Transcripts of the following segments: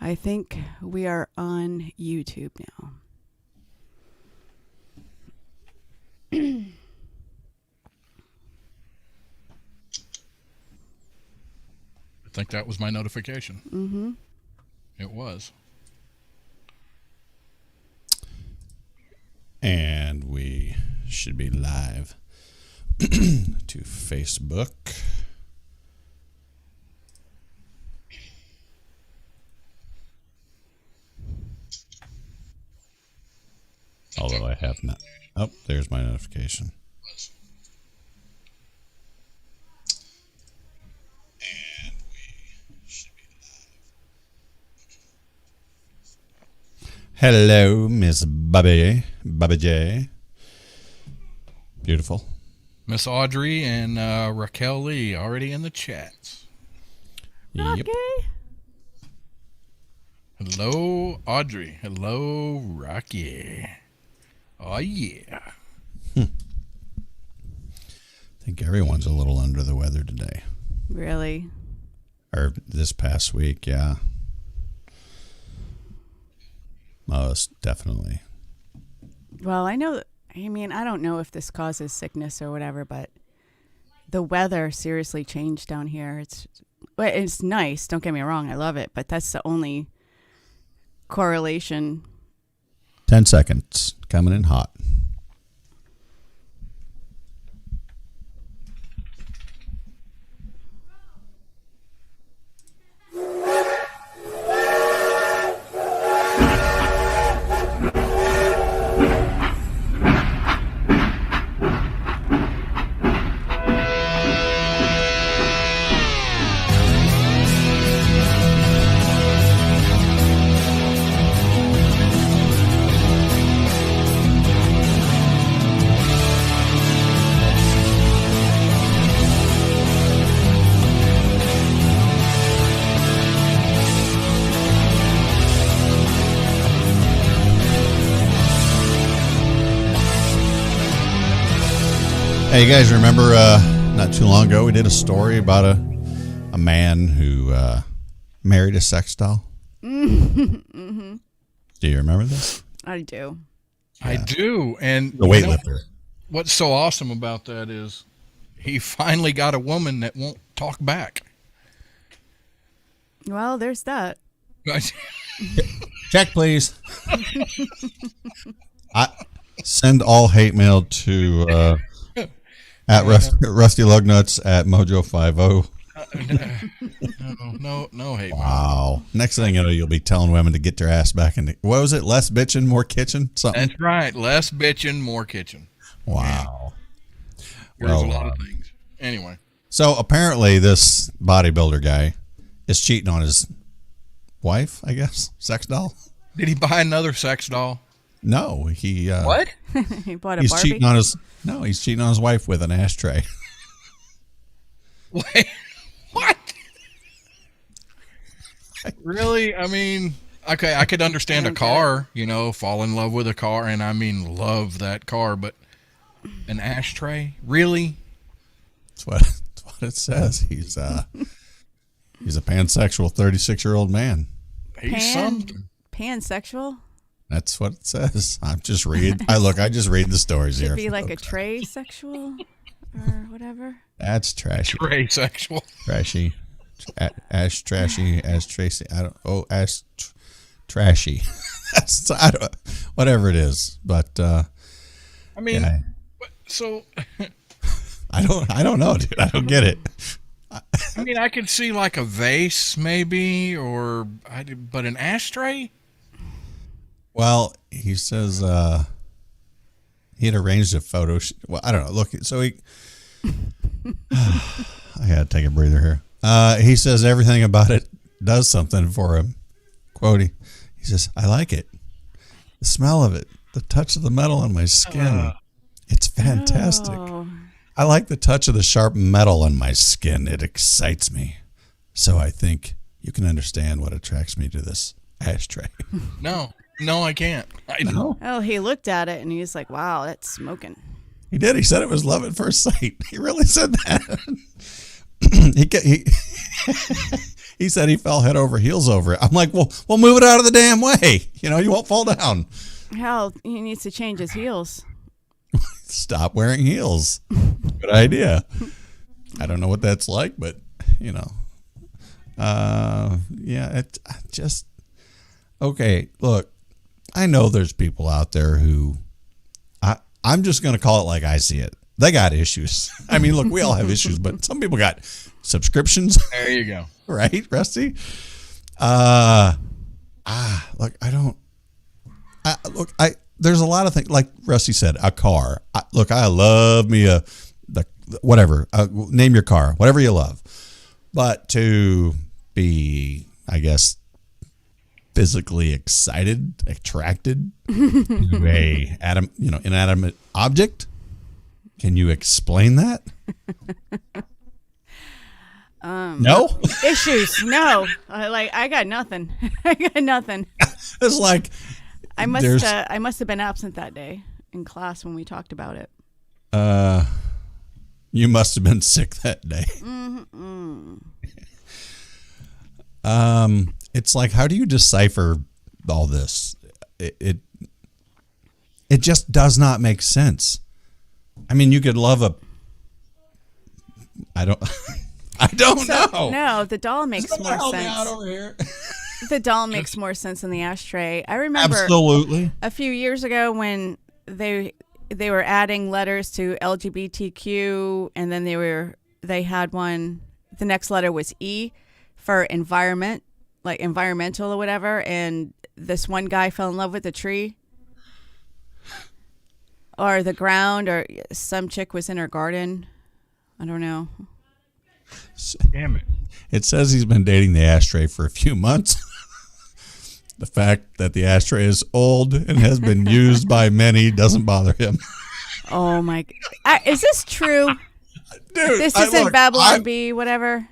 I think we are on YouTube now. I think that was my notification. Mm-hmm. It was. And we should be live to Facebook. Although I have not. Oh, there's my notification. And we should be live. Hello, Miss Bobby J. Beautiful. Miss Audrey and Raquel Lee already in the chats. Yep. Okay. Hello, Audrey. Hello, Rocky. Oh, yeah. I think everyone's a little under the weather today. Really? Or this past week, yeah. Most definitely. Well, I don't know if this causes sickness or whatever, but the weather seriously changed down here. It's nice. Don't get me wrong. I love it. But that's the only correlation. 10 seconds. Coming in hot. Hey, you guys remember not too long ago we did a story about a man who married a sex doll? Mm-hmm. Do you remember this? I do. Yeah. I do. And the weightlifter. What's so awesome about that is he finally got a woman that won't talk back. Well, there's that. Check, please. I send all hate mail to at Rusty Lugnuts at Mojo50. No hate. Wow. Next thing you know, you'll be telling women to get their ass back in the, what was it? Less bitching, more kitchen? Something. That's right. Less bitching, more kitchen. Wow. There's a lot of things. Anyway. So apparently this bodybuilder guy is cheating on his wife, I guess. Sex doll. Did he buy another sex doll? No, he what? He bought a he's Barbie? He's cheating on his wife with an ashtray. Wait, what? Really? I mean, okay, I could understand a car, fall in love with a car, and I mean love that car, but an ashtray? Really? That's what it says. He's a pansexual 36-year-old man. He's something. Pansexual? That's what it says. I just read the stories here. Should be like a tray sexual or whatever. That's trashy. Tray sexual. Trashy. Ash trashy. Ash Tracy. Ash trashy. Whatever it is. But I mean, yeah. So I don't know, dude. I don't get it. I mean, I could see like a vase maybe, but an ashtray. Well, he says he had arranged a photo. Well, I don't know. Look, so he. I gotta take a breather here. He says everything about it does something for him. Quote: He says, "I like it. The smell of it, the touch of the metal on my skin. It's fantastic. Oh. I like the touch of the sharp metal on my skin. It excites me. So I think you can understand what attracts me to this ashtray." No, I can't. I know. Oh, he looked at it and he was like, wow, that's smoking. He did. He said it was love at first sight. He really said that. He said he fell head over heels over it. I'm like, well, move it out of the damn way. You know, you won't fall down. Hell, he needs to change his heels. Stop wearing heels. Good idea. I don't know what that's like, but you know, yeah, it just okay. Look, I know there's people out there who I'm just going to call it like I see it. They got issues. I mean, look, we all have issues, but some people got subscriptions. There you go. Right, Rusty? Look, there's a lot of things, like Rusty said, a car. I love me whatever, name your car, whatever you love. But to be, I guess, physically attracted to a inanimate object, can you explain that? No Issues. No. I got nothing. I got nothing. It's like I must have been absent that day in class when we talked about it. You must have been sick that day. It's like, how do you decipher all this? It just does not make sense. I mean, you could love I don't know. No, the doll makes more Help me sense. out over here. The doll makes more sense than the ashtray. I remember Absolutely. a few years ago when they were adding letters to LGBTQ, and then they had one. The next letter was E for environment, like environmental or whatever. And this one guy fell in love with the tree, or the ground, or some chick was in her garden. I don't know. Damn it. It says he's been dating the ashtray for a few months. The fact that the ashtray is old and has been used by many doesn't bother him. Oh my! Is this true? Dude, This isn't Babylon B, whatever.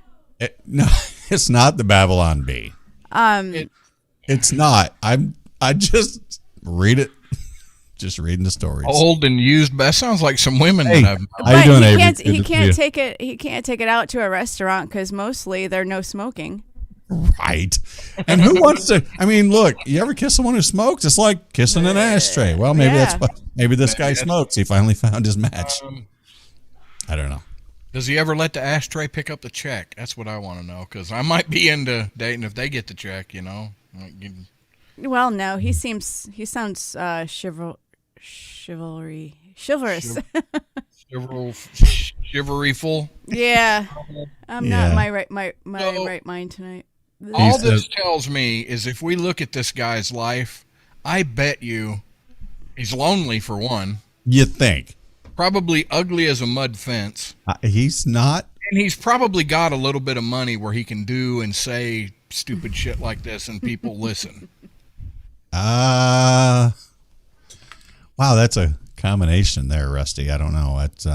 No, it's not the Babylon Bee. It's not. I just read it. Just reading the stories. Old and used. That sounds like some women that I've known. How you doing, Avery? He can't take it. He can't take it out to a restaurant because mostly they're no smoking. Right. And who wants to? I mean, look. You ever kiss someone who smokes? It's like kissing an ashtray. Well, maybe that's what. Maybe this guy smokes. He finally found his match. I don't know. Does he ever let the ashtray pick up the check? That's what I want to know, because I might be into dating if they get the check. You know. Well, no. He sounds chivalrous. Chivalryful. Yeah, I'm not in my right mind tonight. All this tells me is if we look at this guy's life, I bet you he's lonely for one. You think? Probably ugly as a mud fence. He's not. And he's probably got a little bit of money where he can do and say stupid shit like this and people listen. Wow, that's a combination there, Rusty. I don't know. It's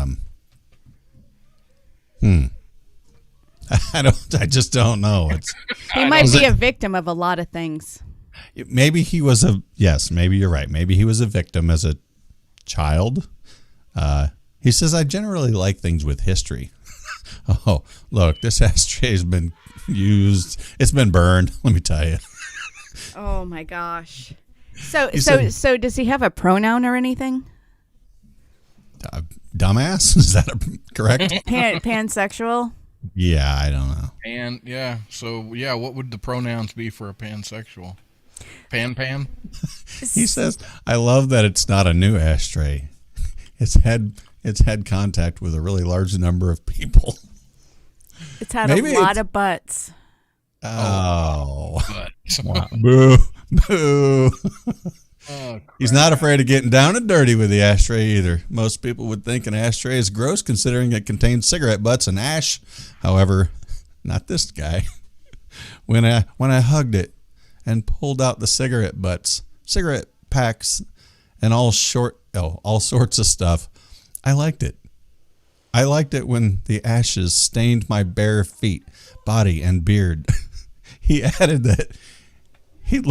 I just don't know. He might be a victim of a lot of things. Maybe he was maybe you're right. Maybe he was a victim as a child. He says, I generally like things with history. Oh, look, this ashtray has been used. It's been burned. Let me tell you. Oh my gosh. So does he have a pronoun or anything? Dumbass? Is that correct? Pansexual? Yeah, I don't know. And yeah, so yeah, what would the pronouns be for a pansexual? Pan? He says, I love that it's not a new ashtray. It's had contact with a really large number of people. It's had a lot of butts. Oh. Wow. Boo. Boo. Oh, he's not afraid of getting down and dirty with the ashtray either. Most people would think an ashtray is gross considering it contains cigarette butts and ash. However, not this guy. When I hugged it and pulled out the cigarette butts, cigarette packs, and all sorts of stuff, I liked it. I liked it when the ashes stained my bare feet, body, and beard. He added that he'd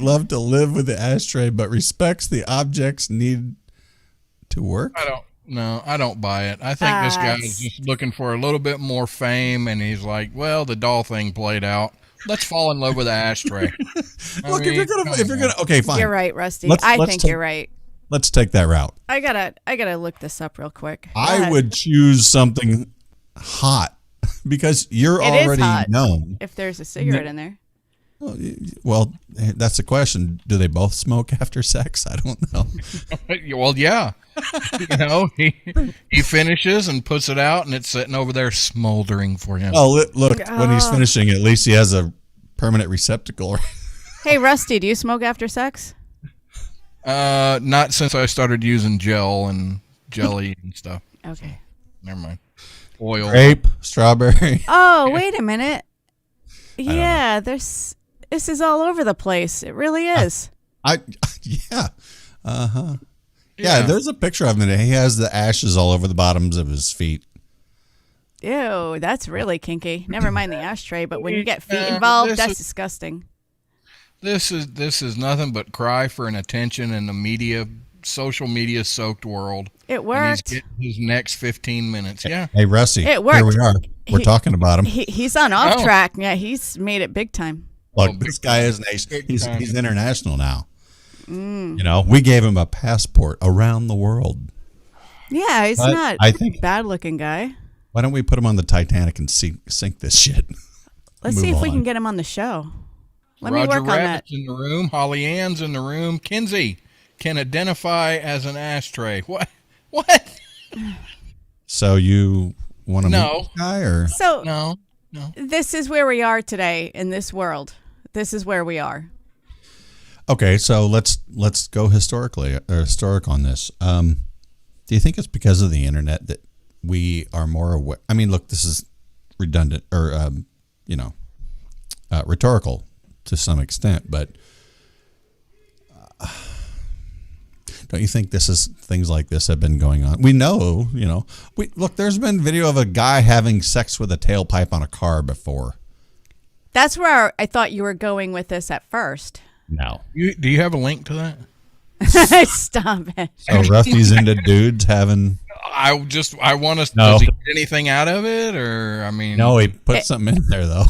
love to live with the ashtray, but respects the object's need to work. No, I don't buy it. I think this guy is That's- just looking for a little bit more fame, and he's like, well, the doll thing played out. Let's fall in love with an ashtray. Look, if you're gonna, okay, fine. You're right, Rusty. Let's I think take- you're right. Let's take that route. I gotta look this up real quick. Go I ahead. would choose something hot because you're It is already hot. known. If there's a cigarette in there. Well, that's the question. Do they both smoke after sex? I don't know. Well, yeah. He finishes and puts it out, and it's sitting over there smoldering for him. Oh, look, when he's finishing, at least he has a permanent receptacle. Hey, Rusty, do you smoke after sex? Not since I started using gel and jelly and stuff. Okay. Never mind. Oil. Grape, strawberry. Oh, wait a minute. Yeah, this is all over the place. It really is. Yeah. Uh-huh. Yeah, there's a picture of him. He has the ashes all over the bottoms of his feet. Ew, that's really kinky. Never mind the ashtray, but when you get feet Yeah, involved, this that's is- disgusting. This is nothing but cry for an attention in the social media soaked world. It And worked. he's getting his next 15 minutes. Yeah. Hey, Rusty. It worked. Here we are. We're talking about him. He's on off Oh. track. Yeah, he's made it big time. Look, big this guy is big he's time. international now. You know, we gave him a passport around the world. Yeah, he's But not I a think- bad-looking guy. Why don't we put him on the Titanic and sink this shit? Let's Move see if we on. can get him on the show. Let me Roger work on that. Rabbit's in the room. Holly Ann's in the room. Kinsey can identify as an ashtray. What? What? So you want to No. meet this guy or So No. this is where we are today in this world. This is where we are. okay? So let's go historic on this. Do you think it's because of the internet that we are more aware? I mean, look, this is redundant or rhetorical to some extent, but don't you think things like this have been going on? We know, look, there's been video of a guy having sex with a tailpipe on a car before. That's where I thought you were going with this at first. No. Do you have a link to that? Stop it. So Rusty's into dudes having. I want to. No. Does he get anything out of it, or I mean? No, he put something in there though.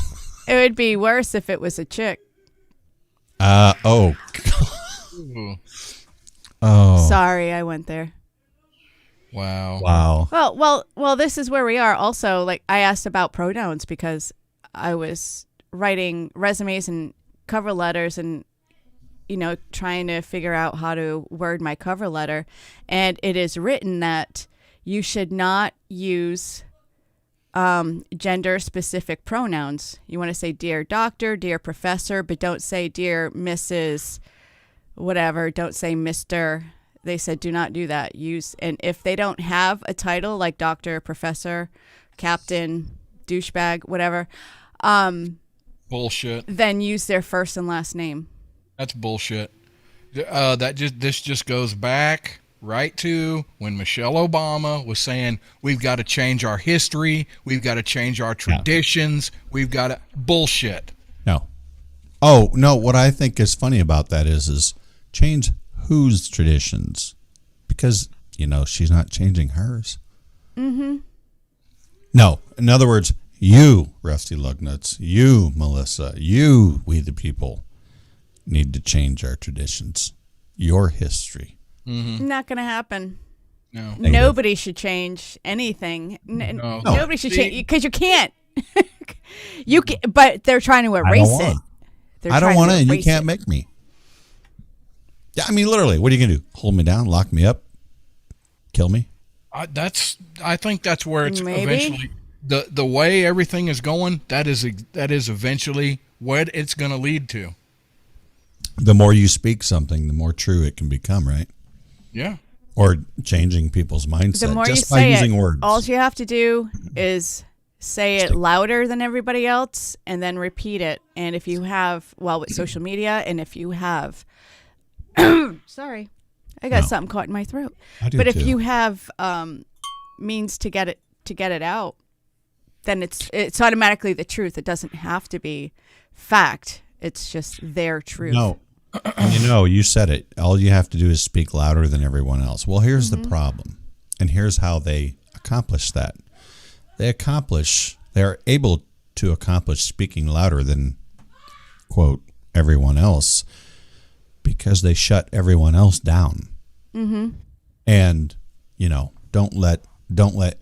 It would be worse if it was a chick. Oh. Ooh, Oh. Sorry, I went there. wow. Wow. Well, this is where we are. Also, like I asked about pronouns because I was writing resumes and cover letters and trying to figure out how to word my cover letter, and it is written that you should not use gender specific pronouns. You want to say dear doctor, dear professor, but don't say dear Mrs. whatever. Don't say Mr. They said do not do that. And if they don't have a title like doctor, professor, captain, douchebag, whatever, Bullshit. then use their first and last name. That's bullshit. This just goes back right to when Michelle Obama was saying we've got to change our history, we've got to change our traditions, we've got to bullshit. No. Oh no. What I think is funny about that is change whose traditions, because she's not changing hers. Mm-hmm. No. In other words, you, Rusty Lugnuts, you, Melissa, you, we the people, need to change our traditions, your history. Not going to happen. No. Nobody should change anything. No. Nobody should See- change because you can't. You can, but they're trying to erase it. I don't want to, and you erase can't it. make me. Yeah, I mean, literally, what are you gonna do? Hold me down, lock me up, kill me? I think that's where it's Maybe. eventually the way everything is going. That is eventually what it's going to lead to. The more you speak something, the more true it can become, right? Yeah. Or changing people's mindset The more just you by say using it, words. all you have to do is say it louder than everybody else and then repeat it. And if you have, with social media, and if you have, sorry, I got something caught in my throat. I do But if too. you have means to get it out, then it's automatically the truth. It doesn't have to be fact. It's just their truth. No. And you said it. All you have to do is speak louder than everyone else. Well, here's the problem. And here's how they accomplish that. They're able to accomplish speaking louder than, quote, everyone else, because they shut everyone else down. Mm-hmm. And, don't let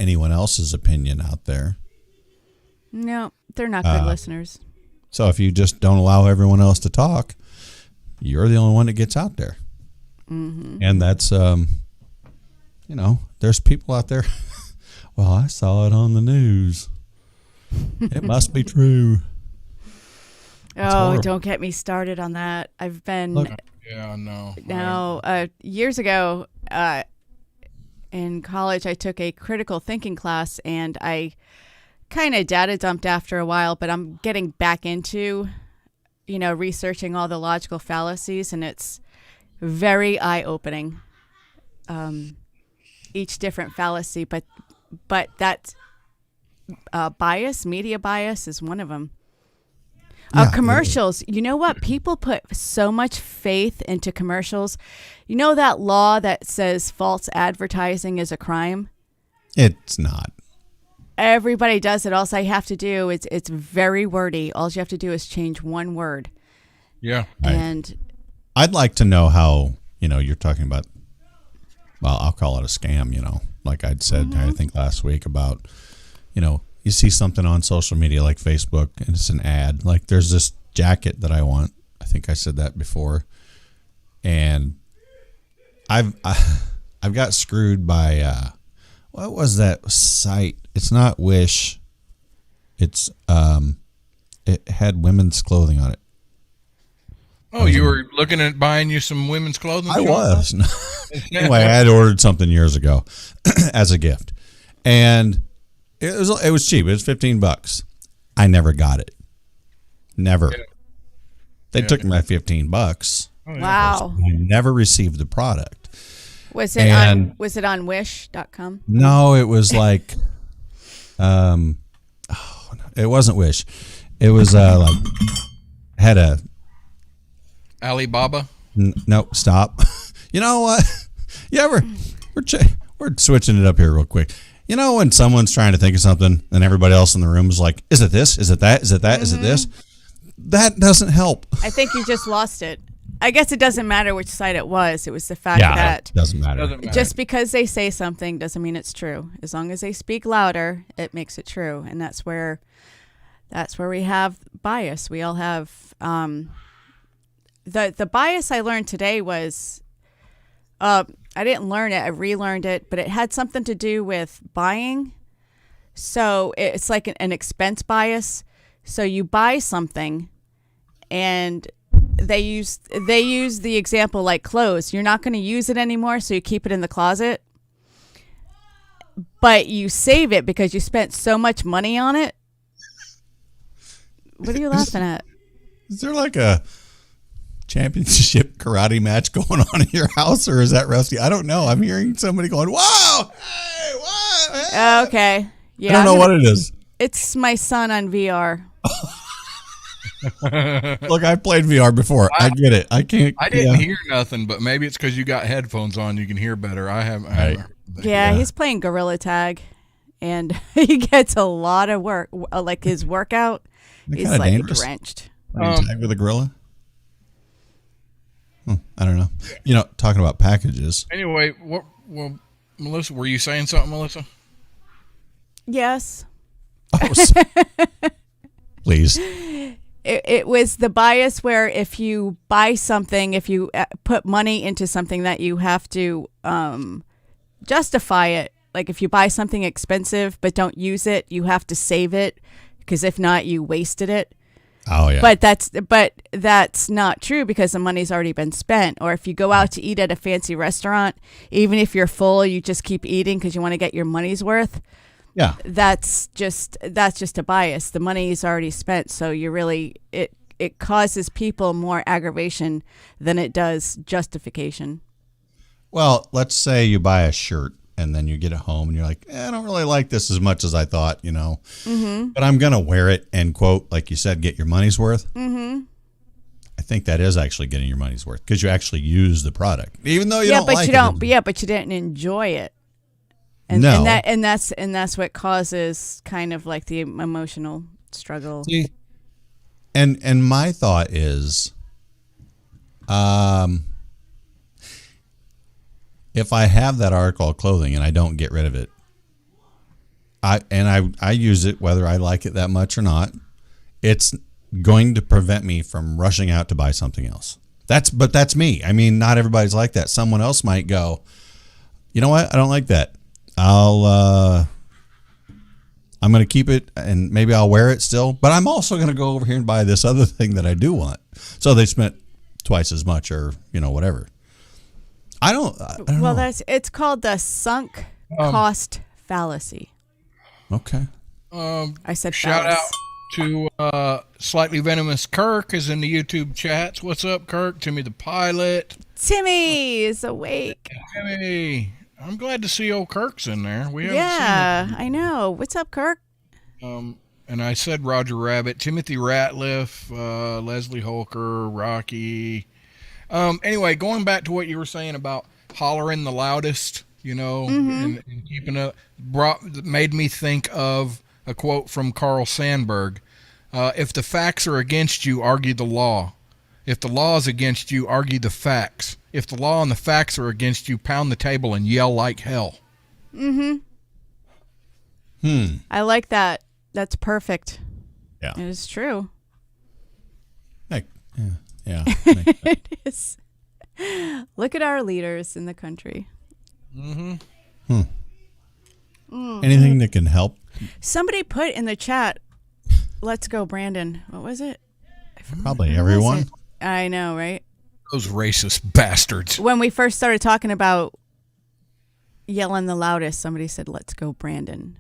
anyone else's opinion out there. No, they're not good listeners. So if you just don't allow everyone else to talk, you're the only one that gets out there. Mm-hmm. And that's, there's people out there. Well, I saw it on the news. It must be true. Oh, don't get me started on that. I've been years ago in college, I took a critical thinking class, and I kind of data dumped after a while, but I'm getting back into, researching all the logical fallacies, and it's very eye-opening. Each different fallacy, but that media bias is one of them. Commercials. You know what? People put so much faith into commercials. You know that law that says false advertising is a crime? It's not. Everybody does it. All I have to do is, it's very wordy. All you have to do is change one word. Yeah. And I'd like to know how, you're talking about, well, I'll call it a scam, like I'd said, I think last week about, you see something on social media like Facebook and it's an ad. Like there's this jacket that I want. I think I said that before. And I've got screwed by, what was that site? It's not Wish. It's, it had women's clothing on it. Oh, you were looking at buying you some women's clothing? I was. Anyway, I had ordered something years ago as a gift. And it was cheap. It was $15. I never got it. Never. Yeah. They took my $15. Oh, yeah. Wow. I never received the product. Was it on wish.com? No, it was like it wasn't Wish. It was had a Alibaba? No, stop. You know what? We're switching it up here real quick. You know when someone's trying to think of something and everybody else in the room is like, is it this? Is it that? Is it that? Is it this? That doesn't help. I think you just lost it. I guess it doesn't matter which site it was. It was the fact that it doesn't matter. Just because they say something doesn't mean it's true. As long as they speak louder, it makes it true. And that's where we have bias. We all have the bias I learned today was I didn't learn it, I relearned it, but it had something to do with buying. So it's like an expense bias. So you buy something and they use the example like clothes. You're not going to use it anymore, so you keep it in the closet. But you save it because you spent so much money on it. What are you laughing at? Is there like a championship karate match going on in your house, or is that Rusty? I don't know. I'm hearing somebody going, "Wow! Hey, wow! Hey." Okay. Yeah. I don't know what it is. It's my son on VR. Look, I played VR before. I get it. I didn't hear nothing, but maybe it's because you got headphones on. You can hear better. I haven't. Yeah, he's playing Gorilla Tag, and he gets a lot of work. Like his workout, he's like dangerous. Drenched. Tag with a gorilla. I don't know. Talking about packages. Anyway, well, Melissa, were you saying something, Melissa? Yes. Oh, please. It was the bias where if you buy something, if you put money into something, that you have to justify it. Like if you buy something expensive but don't use it, you have to save it, because if not, you wasted it. Oh yeah. But that's not true, because the money's already been spent. Or if you go out to eat at a fancy restaurant, even if you're full, you just keep eating because you want to get your money's worth. Yeah. That's just a bias. The money is already spent, so it causes people more aggravation than it does justification. Well, let's say you buy a shirt and then you get it home and you're like, I don't really like this as much as I thought, but I'm going to wear it and, quote, like you said, get your money's worth. Mm-hmm. I think that is actually getting your money's worth, because you actually use the product, even though you don't like it. Yeah, but you didn't enjoy it. No. and that's what causes kind of like the emotional struggle. See, and my thought is, if I have that article of clothing and I don't get rid of it, I use it whether I like it that much or not, it's going to prevent me from rushing out to buy something else. But that's me. I mean, not everybody's like that. Someone else might go, you know what? I don't like that. I'm going to keep it and maybe I'll wear it still, but I'm also going to go over here and buy this other thing that I do want. So they spent twice as much or, whatever. I don't Well, know. it's called the sunk cost fallacy. Okay. I said Shout phallus. out to Slightly Venomous Kirk is in the YouTube chats. What's up, Kirk? Timmy the Pilot. Timmy is awake. Timmy. I'm glad to see old Kirk's in there. We haven't Yeah, I know. What's up, Kirk? seen him. And I said Roger Rabbit, Timothy Ratliff, Leslie Holker, Rocky. Anyway, going back to what you were saying about hollering the loudest, and keeping up, made me think of a quote from Carl Sandburg. If the facts are against you, argue the law. If the law is against you, argue the facts. If the law and the facts are against you, pound the table and yell like hell. I like that. That's perfect. Yeah. It is true. Heck, yeah. It is. Look at our leaders in the country. Anything that can help. Somebody put in the chat, "Let's go, Brandon." What was it? Probably What was everyone. it? I know, right? Those racist bastards. When we first started talking about yelling the loudest, somebody said, "Let's go, Brandon."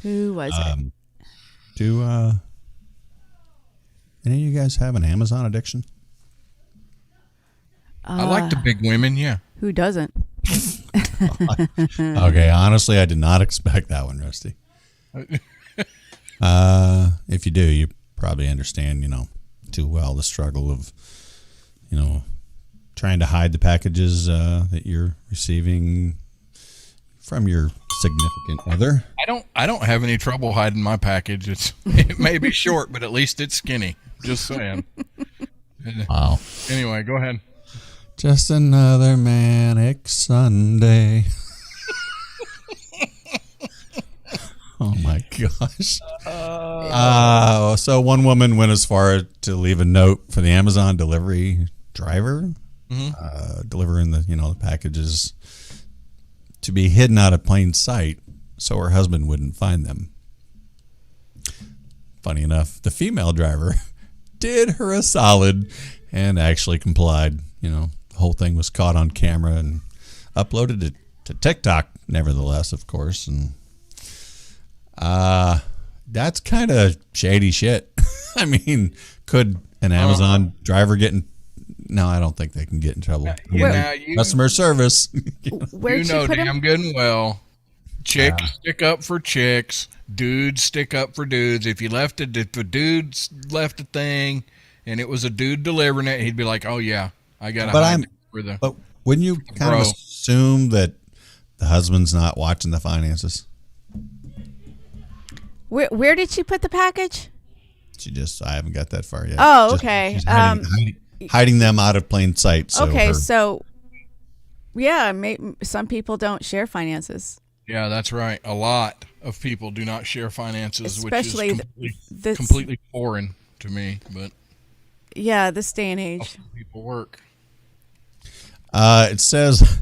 Who was it? Do any of you guys have an Amazon addiction? I like the big women, yeah. Who doesn't? Okay, honestly, I did not expect that one, Rusty. If you do, you probably understand, too well the struggle of, trying to hide the packages that you're receiving from your significant other. I don't have any trouble hiding my package. It may be short, but at least it's skinny. Just saying. Wow. Anyway, go ahead. Just another manic Sunday. Oh my gosh. So one woman went as far to leave a note for the Amazon delivery driver, delivering the packages to be hidden out of plain sight so her husband wouldn't find them. Funny enough, the female driver did her a solid and actually complied. The whole thing was caught on camera and uploaded it to TikTok, nevertheless, of course. And that's kind of shady shit. I mean, could an Amazon driver get in? No, I don't think they can get in trouble. Customer service. Where'd she put damn him? good and well. Chicks stick up for chicks. Dudes stick up for dudes. If a dude left a thing and it was a dude delivering it, he'd be like, "Oh yeah, I got to hide it for the." But wouldn't you kind of assume that the husband's not watching the finances? Where did she put the package? I haven't got that far yet. Oh, okay. She's hiding them out of plain sight. So some people don't share finances. Yeah, that's right. A lot of people do not share finances, Especially which is completely foreign to me. But yeah, this day and age, people work. It says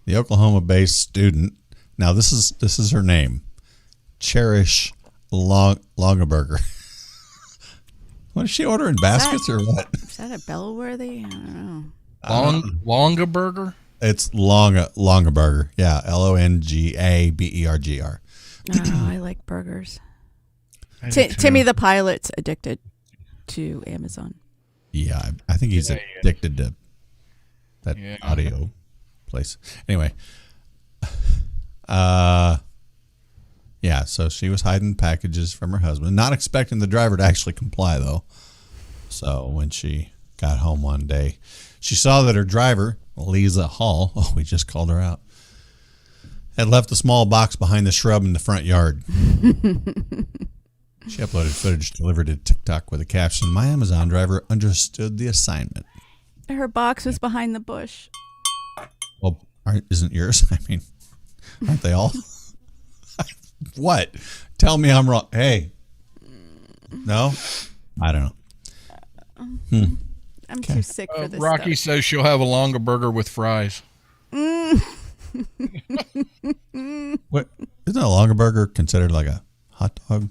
the Oklahoma-based student. Now this is her name, Cherish Longaberger. What is she ordering? Baskets or what? Is that a Bellworthy? I don't know. Longaberger? It's Longaberger. Yeah, Longaberger. Oh, I like burgers. Timmy the Pilot's addicted to Amazon. Yeah, I think he's addicted to that audio place. Anyway, so she was hiding packages from her husband, not expecting the driver to actually comply, though. So when she got home one day, she saw that her driver, Lisa Hall, we just called her out, had left a small box behind the shrub in the front yard. She uploaded footage delivered to TikTok with a caption, "My Amazon driver understood the assignment." Her box was behind the bush. Well, isn't yours? I mean, aren't they all? What? Tell me I'm wrong. Hey. No? I don't know. I'm too sick for this Rocky stuff. says she'll have a longer burger with fries. What? Isn't a longer burger considered like a hot dog?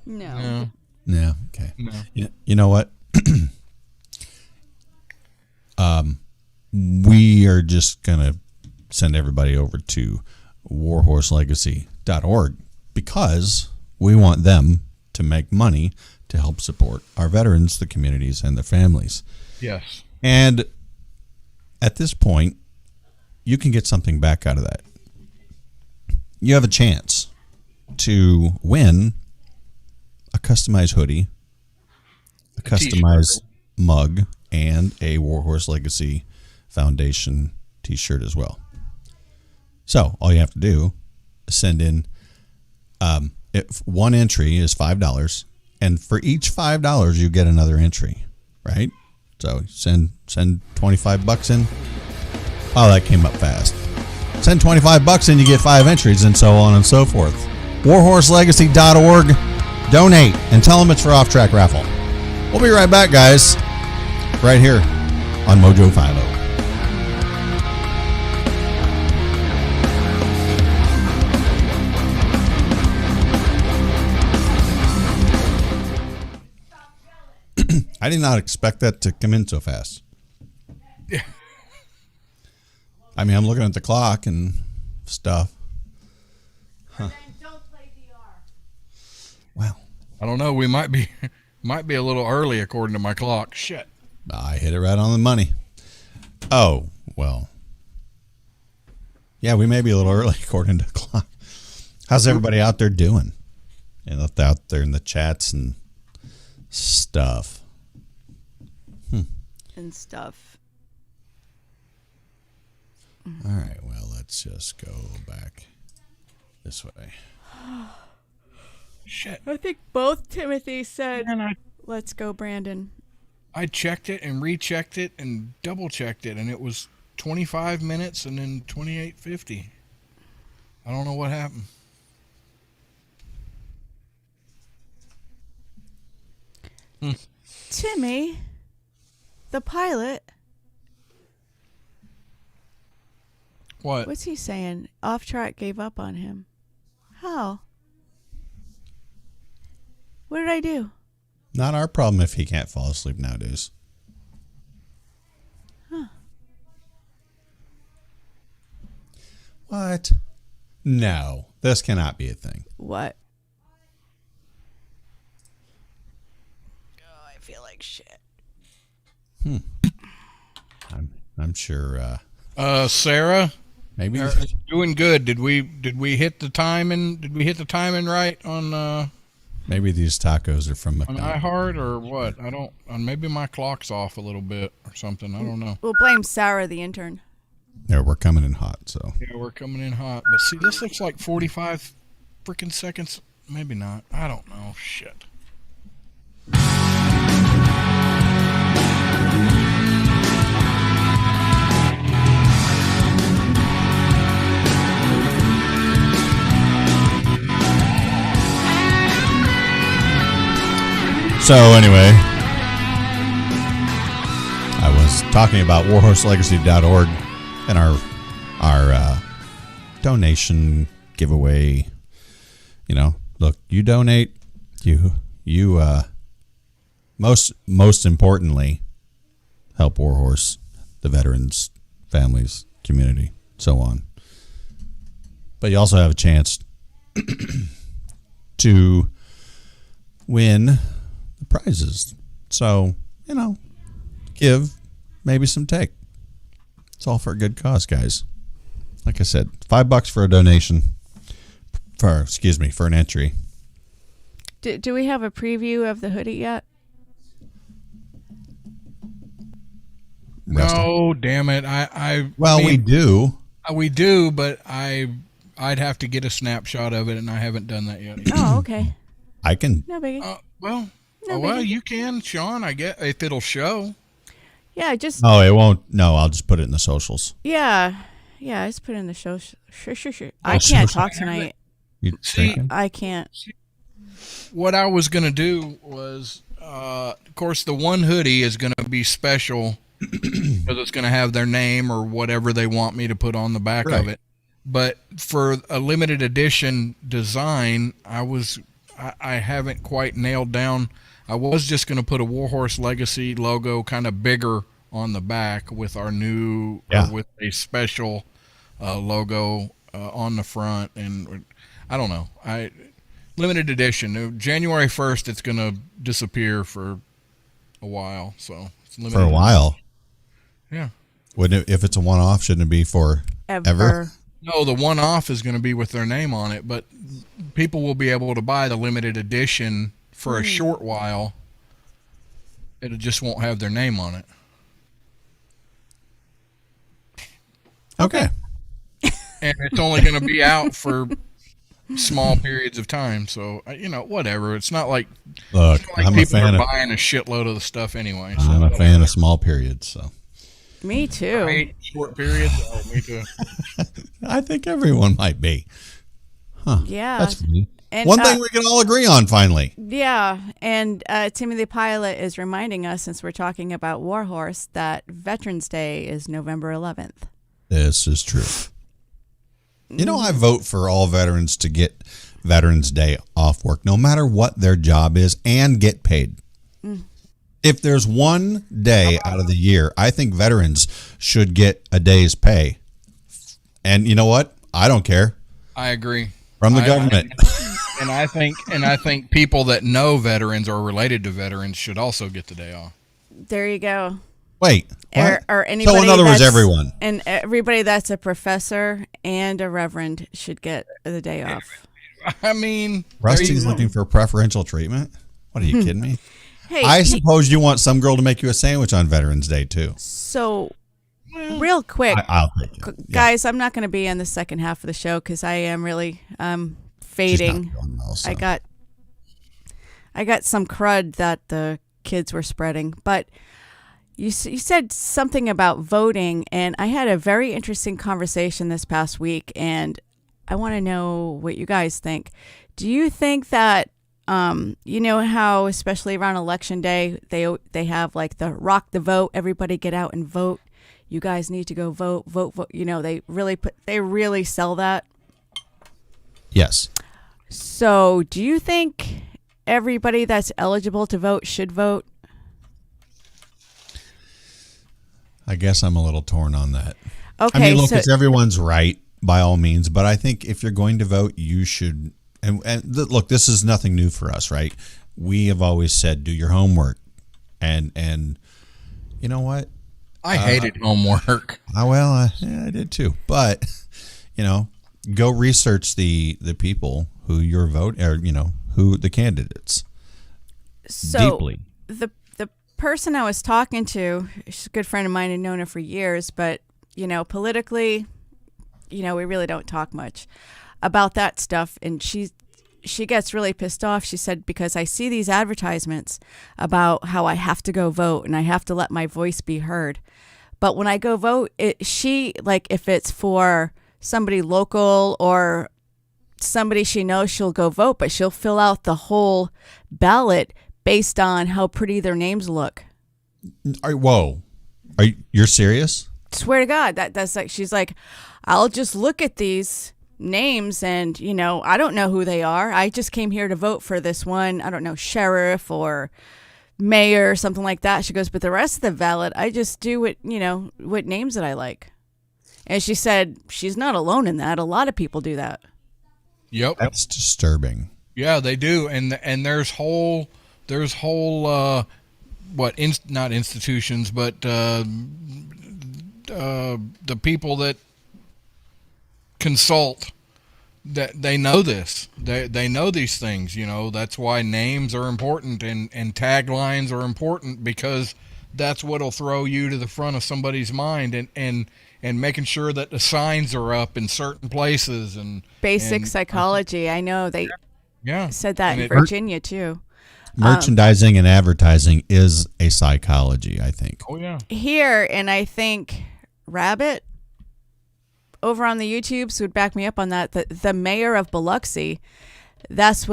No. Yeah. Okay. No. You know what? We are just gonna send everybody over to warhorselegacy.org because we want them to make money to help support our veterans, the communities, and their families. Yes. And at this point, you can get something back out of that. You have a chance to win a customized hoodie, a customized mug, and a Warhorse Legacy Foundation t-shirt as well. So all you have to do is send in, if one entry is $5, and for each $5 you get another entry, right? So send $25 in. Oh, that came up fast. Send $25 in, you get 5 entries, and so on and so forth. warhorselegacy.org. Donate and tell them it's for Off Track Raffle. We'll be right back, guys. Right here on Mojo 50. I did not expect that to come in so fast. Yeah. I mean, I'm looking at the clock and stuff. Huh. Don't play VR. Wow. I don't know. We might be a little early according to my clock. Shit. I hit it right on the money. Oh, well. Yeah, we may be a little early according to the clock. How's everybody out there doing? And out there in the chats and stuff. And stuff. All right, well, let's just go back this way. Shit. I think both Timothy said, Man, let's go, Brandon. I checked it and rechecked it and double checked it, and it was 25 minutes and then 28:50. I don't know what happened. Timmy, the pilot, What? what's he saying? Off Track gave up on him. How? What did I do? Not our problem if he can't fall asleep nowadays. Huh. What? No, this cannot be a thing. What? Oh, I feel like shit. I'm sure. Sarah, Maybe. doing good. Did we hit the timing? Did we hit the timing right on Maybe these tacos are from on McDonald's. iHeart or what? I don't. Maybe my clock's off a little bit or something. I don't know. We'll blame Sarah, the intern. Yeah, we're coming in hot, so. Yeah, we're coming in hot. But see, this looks like 45 freaking seconds. Maybe not. I don't know. Shit. So anyway, I was talking about warhorselegacy.org and our donation giveaway. You know, look, you donate, you most importantly help Warhorse, the veterans, families, community, so on. But you also have a chance to win the prizes. So, you know, give, maybe some take. It's all for a good cause, guys. Like I said, $5 for a donation. For an entry. Do we have a preview of the hoodie yet? Rest No, damn it. I Well, mean, we do. We do, but I'd have to get a snapshot of it, and I haven't done that yet. Oh, okay. I can. No biggie. Well, No well, biggie. you can, Sean. I get if it'll show. Yeah, just Oh, it won't. No, I'll just put it in the socials. yeah. I just put it in the show. Sure. I Oh, can't social. talk tonight. You See, thinking? I can't. What I was gonna do was, of course, the one hoodie is gonna be special because it's gonna have their name or whatever they want me to put on the back Right. of it. But for a limited edition design, I haven't quite nailed down. I was just gonna put a Warhorse Legacy logo kind of bigger on the back with our new, Yeah. or with a special logo on the front, and I don't know. Limited edition. January 1st, it's going to disappear for a while. So it's limited. For a while. Yeah. Wouldn't it, if it's a one-off, shouldn't it be for ever? No, the one-off is going to be with their name on it, but people will be able to buy the limited edition for a short while. It just won't have their name on it. Okay. And it's only going to be out for small periods of time. So, whatever. It's not like, Look, like I'm a people fan are of buying a shitload of the stuff anyway. So I'm a fan of small periods, so Me too. Right? Short periods. Oh, me too. I think everyone might be. Huh. Yeah. That's funny. And, One thing we can all agree on finally. Yeah, and Timmy the Pilot is reminding us, since we're talking about Warhorse, that Veterans Day is November 11th. This is true. You know, I vote for all veterans to get Veterans Day off work, no matter what their job is, and get paid. If there's one day out of the year, I think veterans should get a day's pay. And you know what? I don't care. I agree. From the government. And I think people that know veterans or related to veterans should also get the day off. There you go. Wait. Or, what? anybody. So in other words, that's- everyone. And everybody that's a professor and a reverend should get the day off. I mean, Rusty's looking for preferential treatment? What are you kidding me? Hey, I suppose you want some girl to make you a sandwich on Veterans Day, too. so real quick, I'll take it. Yeah. guys, I'm not going to be in the second half of the show because I am really She's not fading. feeling well, so. I got some crud that the kids were spreading, but you said something about voting, and I had a very interesting conversation this past week, and I want to know what you guys think. Do you think that you know how, especially around election day, they have like the rock the vote, everybody get out and vote. You guys need to go vote. You know, they really sell that. Yes. So, do you think everybody that's eligible to vote should vote? I guess I'm a little torn on that. Okay, I mean, look, so it's everyone's right by all means, but I think if you're going to vote, you should. Look, this is nothing new for us, right? We have always said, do your homework, and you know what? I hated homework. I did too. But go research the people who your vote, or who the candidates. Deeply. the person I was talking to, she's a good friend of mine and known her for years, but politically, we really don't talk much about that stuff, and she gets really pissed off. She said, because I see these advertisements about how I have to go vote and I have to let my voice be heard. But when I go vote, if it's for somebody local or somebody she knows, she'll go vote, but she'll fill out the whole ballot based on how pretty their names look. Whoa, you're serious? Swear to God, that's like, she's like, I'll just look at these names and I don't know who they are. I just came here to vote for this one, I don't know, sheriff or mayor or something like that. She goes, but the rest of the ballot, I just do what names that I like. And she said she's not alone in that. A lot of people do that. Yep. That's disturbing. Yeah, they do, and there's whole not institutions, but the people that consult, that they know this. They know these things. That's why names are important and taglines are important, because that's what'll throw you to the front of somebody's mind, and making sure that the signs are up in certain places Basic and psychology. I know they yeah, said that and in it, Virginia too. Merchandising and advertising is a psychology, I think. oh yeah, Here, and I think Rabbit over on the YouTubes would back me up on that. The mayor of Biloxi, that's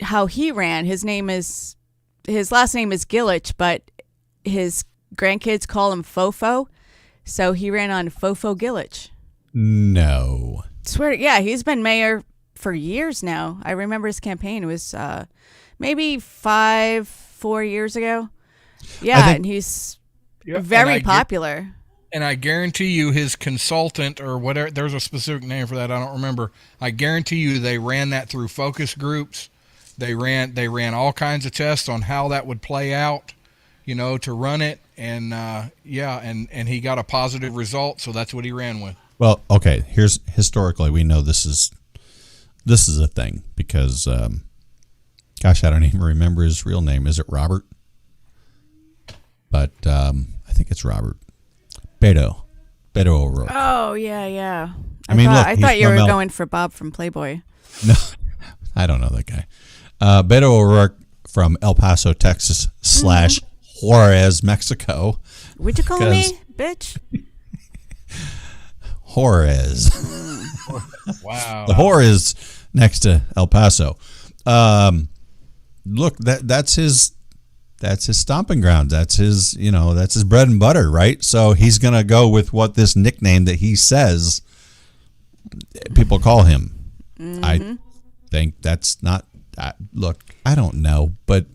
how he ran. His last name is Gillich, but his grandkids call him Fofo, so he ran on Fofo Gillich. No. Yeah, he's been mayor for years now. I remember his campaign. It was maybe 4 years ago. Yeah, and he's very popular. And I guarantee you his consultant or whatever, there's a specific name for that, I don't remember. I guarantee you they ran that through focus groups. They ran all kinds of tests on how that would play out, to run it. And and he got a positive result, so that's what he ran with. Well, okay, here's historically we know this is a thing because gosh, I don't even remember his real name. Is it Robert? But I think it's Robert. Beto O'Rourke. Oh, yeah. I thought you were going for Bob from Playboy. No, I don't know that guy. Beto O'Rourke from El Paso, Texas / Juarez, Mexico. Would you call me, bitch? Juarez. Wow. The whore is next to El Paso. Look, that's his stomping ground. That's his, that's his bread and butter, right? So he's going to go with what this nickname that he says people call him. I think that's not, look, I don't know, but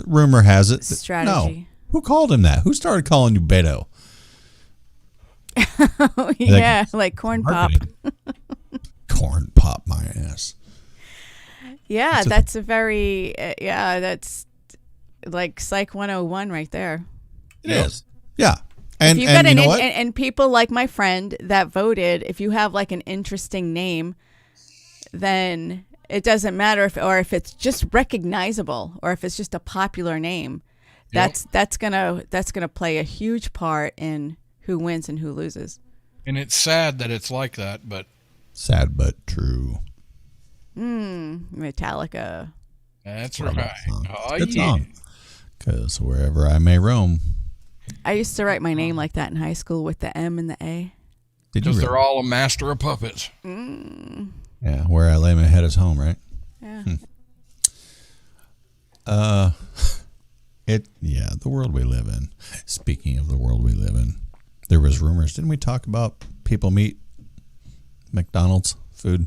rumor has it. Strategy. No. Who called him that? Who started calling you Beto? Yeah, like corn pop. Corn pop my ass. Yeah, that's like Psych 101 right there. It is. Yeah. And if you got you know what? And people like my friend that voted, if you have like an interesting name, then it doesn't matter if it's just recognizable or if it's just a popular name. That's gonna play a huge part in who wins and who loses. And it's sad that it's like that, but sad but true. Metallica. That's right. Oh, Good yeah. song. Because wherever I may roam. I used to write my name like that in high school with the M and the A. Because they're all a master of puppets. Yeah, where I lay my head is home, right? Yeah. The world we live in. Speaking of the world we live in, there was rumors. Didn't we talk about people meet McDonald's food?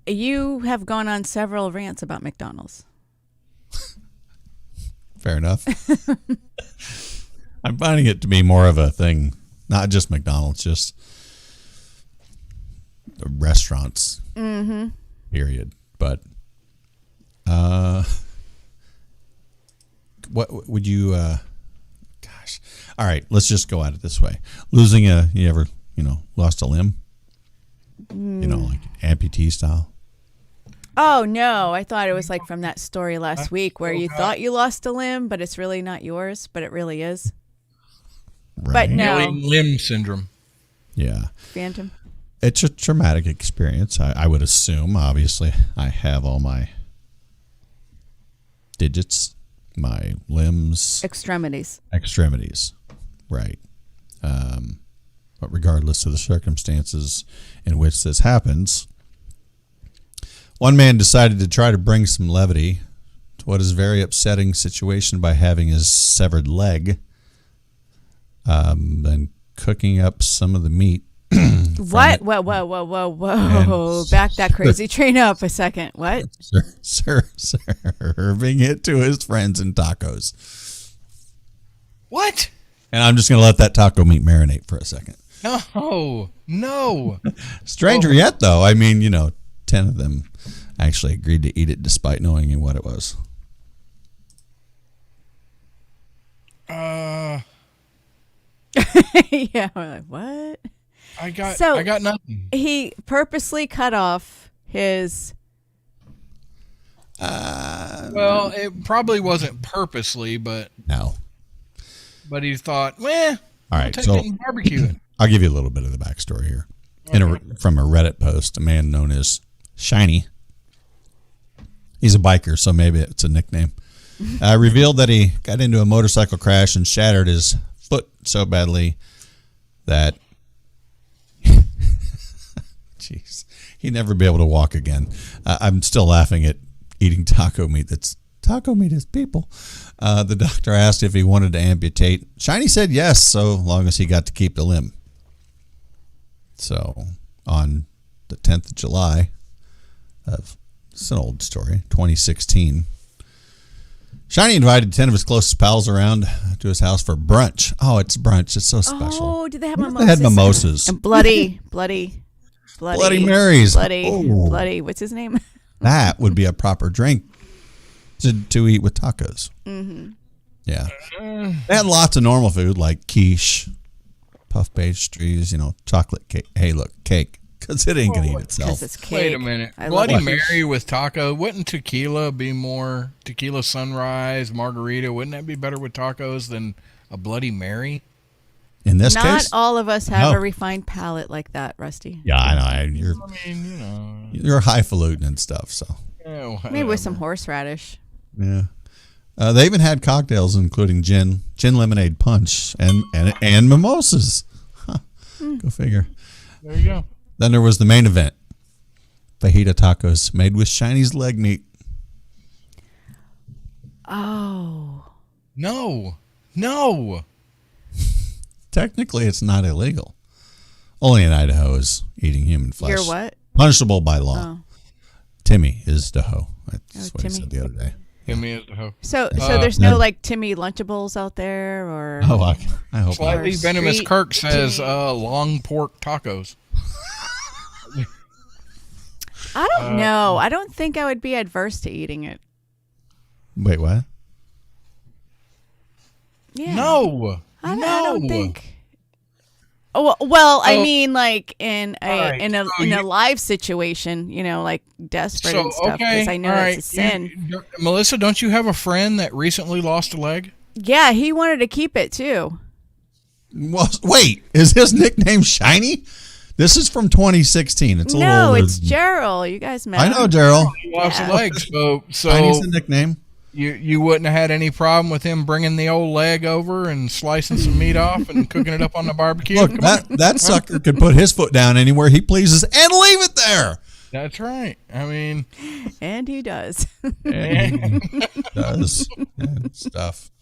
You have gone on several rants about McDonald's. Fair enough. I'm finding it to be more of a thing, not just McDonald's, just restaurants. Period. But what would you? Gosh. All right. Let's just go at it this way. You ever lost a limb? Like amputee style. Oh no! I thought it was like from that story last week where you thought you lost a limb, but it's really not yours, but it really is. Right. But no. Alien limb syndrome. Yeah. Phantom. It's a traumatic experience. I would assume. Obviously, I have all my digits, my limbs, Extremities. Right. But regardless of the circumstances in which this happens, one man decided to try to bring some levity to what is a very upsetting situation by having his severed leg and cooking up some of the meat. What? Whoa. Back that crazy train up a second. What? Serving it to his friends in tacos. What? And I'm just going to let that taco meat marinate for a second. No. Stranger yet, though. I mean, 10 of them actually agreed to eat it despite knowing what it was. Yeah. We're like, what? I got nothing. He purposely cut off his. Well, it probably wasn't purposely, but No. but he thought, All right, I'll take so it and barbecue it. I'll give you a little bit of the backstory here. From a Reddit post, a man known as Shiny, he's a biker, so maybe it's a nickname, revealed that he got into a motorcycle crash and shattered his foot so badly that jeez, he'd never be able to walk again. I'm still laughing at eating taco meat. Taco meat is people. The doctor asked if he wanted to amputate. Shiny said yes, so long as he got to keep the limb. So on the 10th of July it's an old story, 2016, Shiny invited 10 of his closest pals around to his house for brunch. Oh, it's brunch. It's so special. Oh, did they have mimosas? They had mimosas. And bloody Marys. Bloody. What's his name? That would be a proper drink to eat with tacos. Mm-hmm. Yeah. They had lots of normal food like quiche, puff pastries, chocolate cake. Hey, look, cake. Because it ain't going to eat itself. 'Cause it's cake. Wait a minute. Bloody Mary with taco. Wouldn't tequila be more tequila sunrise, margarita? Wouldn't that be better with tacos than a Bloody Mary? In this Not case? all of us have a refined palate like that, Rusty. Yeah, I know. You're highfalutin and stuff, so. Yeah, maybe with some horseradish. Yeah. They even had cocktails, including gin lemonade punch, and mimosas. Huh. Go figure. There you go. Then there was the main event. Fajita tacos made with Shiny's leg meat. Oh. No. Technically, it's not illegal. Only in Idaho is eating human flesh. You're what? Punishable by law. Oh. Timmy is the hoe. That's what Timmy. he said the other day. Timmy is the hoe. So there's no like Timmy Lunchables out there, or I hope Slightly Or venomous street Kirk says Timmy. long pork tacos. I don't know. I don't think I would be adverse to eating it. Wait, what? Yeah. No. I don't think. Oh well, I mean, like in a live situation, like desperate and stuff. Because I know it's a sin. Melissa, don't you have a friend that recently lost a leg? Yeah, he wanted to keep it too. Well, wait, is his nickname Shiny? This is from 2016. It's a little older. No, it's Gerald. You guys met. I know Gerald. He lost a leg, so Shiny's the nickname. You wouldn't have had any problem with him bringing the old leg over and slicing some meat off and cooking it up on the barbecue? Look, that sucker could put his foot down anywhere he pleases and leave it there. That's right. I mean, and he does. Does stuff.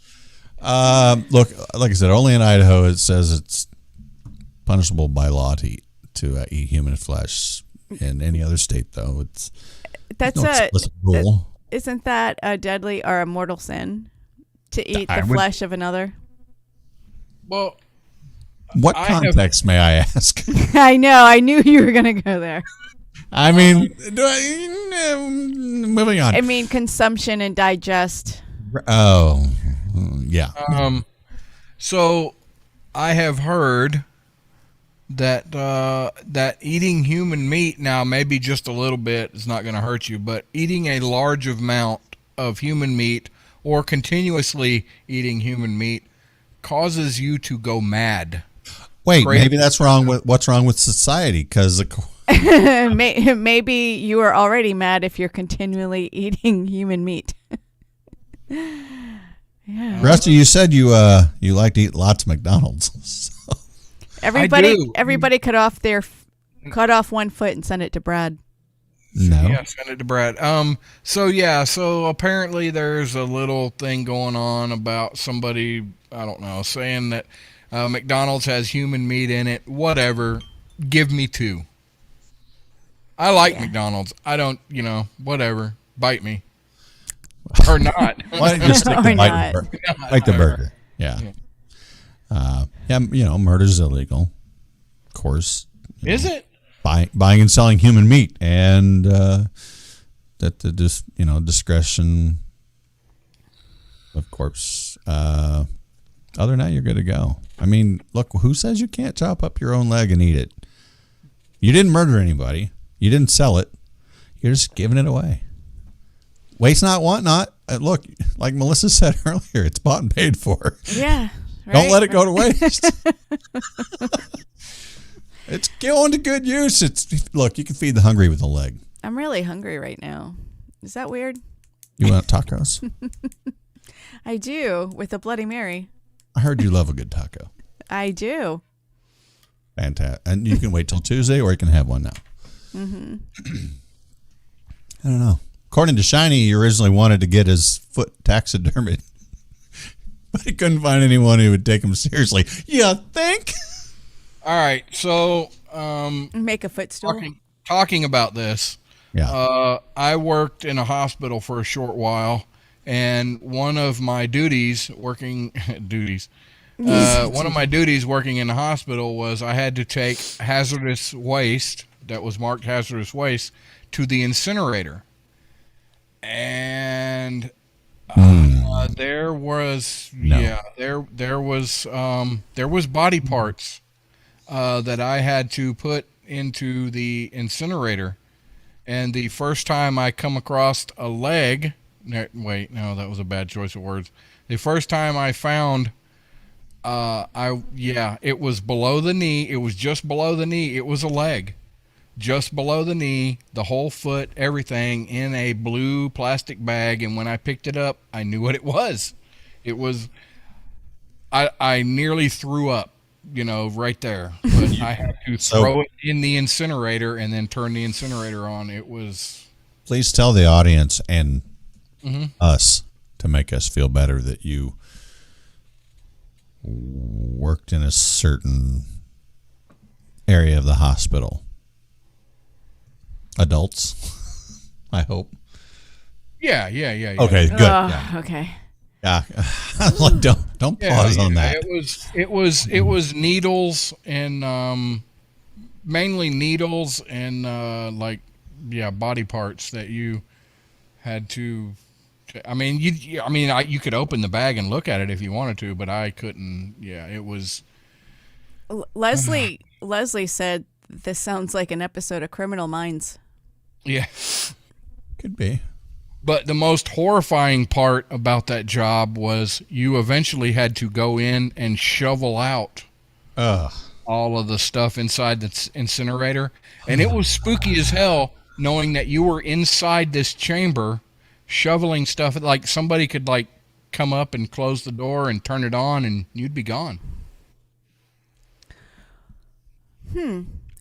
Look, like I said, only in Idaho it says it's punishable by law to eat human flesh. In any other state, though, that's no explicit rule. Isn't that a deadly or a mortal sin to eat the flesh of another? Well, what context may I ask? I know. I knew you were going to go there. I mean, moving on. I mean, consumption and digest. Oh, yeah. So I have heard that eating human meat, now maybe just a little bit is not going to hurt you, but eating a large amount of human meat or continuously eating human meat causes you to go mad. Wait, maybe that's wrong with what's wrong with society, because maybe you are already mad if you're continually eating human meat. Yeah. Rusty, you said you like to eat lots of McDonald's. So. Everybody cut off one foot and send it to Brad. No. Yeah, send it to Brad. So apparently there's a little thing going on about somebody, I don't know, saying that McDonald's has human meat in it. Whatever. Give me two. I like McDonald's. I don't, whatever. Bite me. Or not. Why don't you just stick to bite the burger? Yeah. Murder's illegal. Of course. Is it? Buying and selling human meat, and that the discretion of corpse. Other than that, you're good to go. I mean, look, who says you can't chop up your own leg and eat it? You didn't murder anybody. You didn't sell it. You're just giving it away. Waste not, want not. Look, like Melissa said earlier, it's bought and paid for. Yeah. Right? Don't let it go to waste. It's going to good use. Look, you can feed the hungry with a leg. I'm really hungry right now. Is that weird? You want tacos? I do, with a Bloody Mary. I heard you love a good taco. I do. Fantastic. And you can wait till Tuesday, or you can have one now. Mm-hmm. I don't know. According to Shiny, he originally wanted to get his foot taxidermied, but he couldn't find anyone who would take him seriously. You think? All right, so Make a footstool. talking about this. Yeah. I worked in a hospital for a short while, and one of my duties working working in the hospital was I had to take hazardous waste that was marked hazardous waste to the incinerator, and there was body parts that I had to put into the incinerator. And the first time I come across a leg, that was a bad choice of words. The first time I found, it was below the knee. It was just below the knee. It was a leg, just below the knee, the whole foot, everything in a blue plastic bag. And when I picked it up, I knew what it was. It was, I nearly threw up. Right there. But I had to throw it in the incinerator and then turn the incinerator on. It was. Please tell the audience and us to make us feel better that you worked in a certain area of the hospital. Adults, I hope. Yeah. Okay, good. Yeah. Okay. Yeah, like don't pause on that. It was needles and mainly needles and body parts that you had to. You could open the bag and look at it if you wanted to, but I couldn't. Yeah, it was. Leslie said this sounds like an episode of Criminal Minds. Yeah, could be. But the most horrifying part about that job was you eventually had to go in and shovel out all of the stuff inside the incinerator. And it was spooky as hell knowing that you were inside this chamber shoveling stuff. Like somebody could come up and close the door and turn it on and you'd be gone.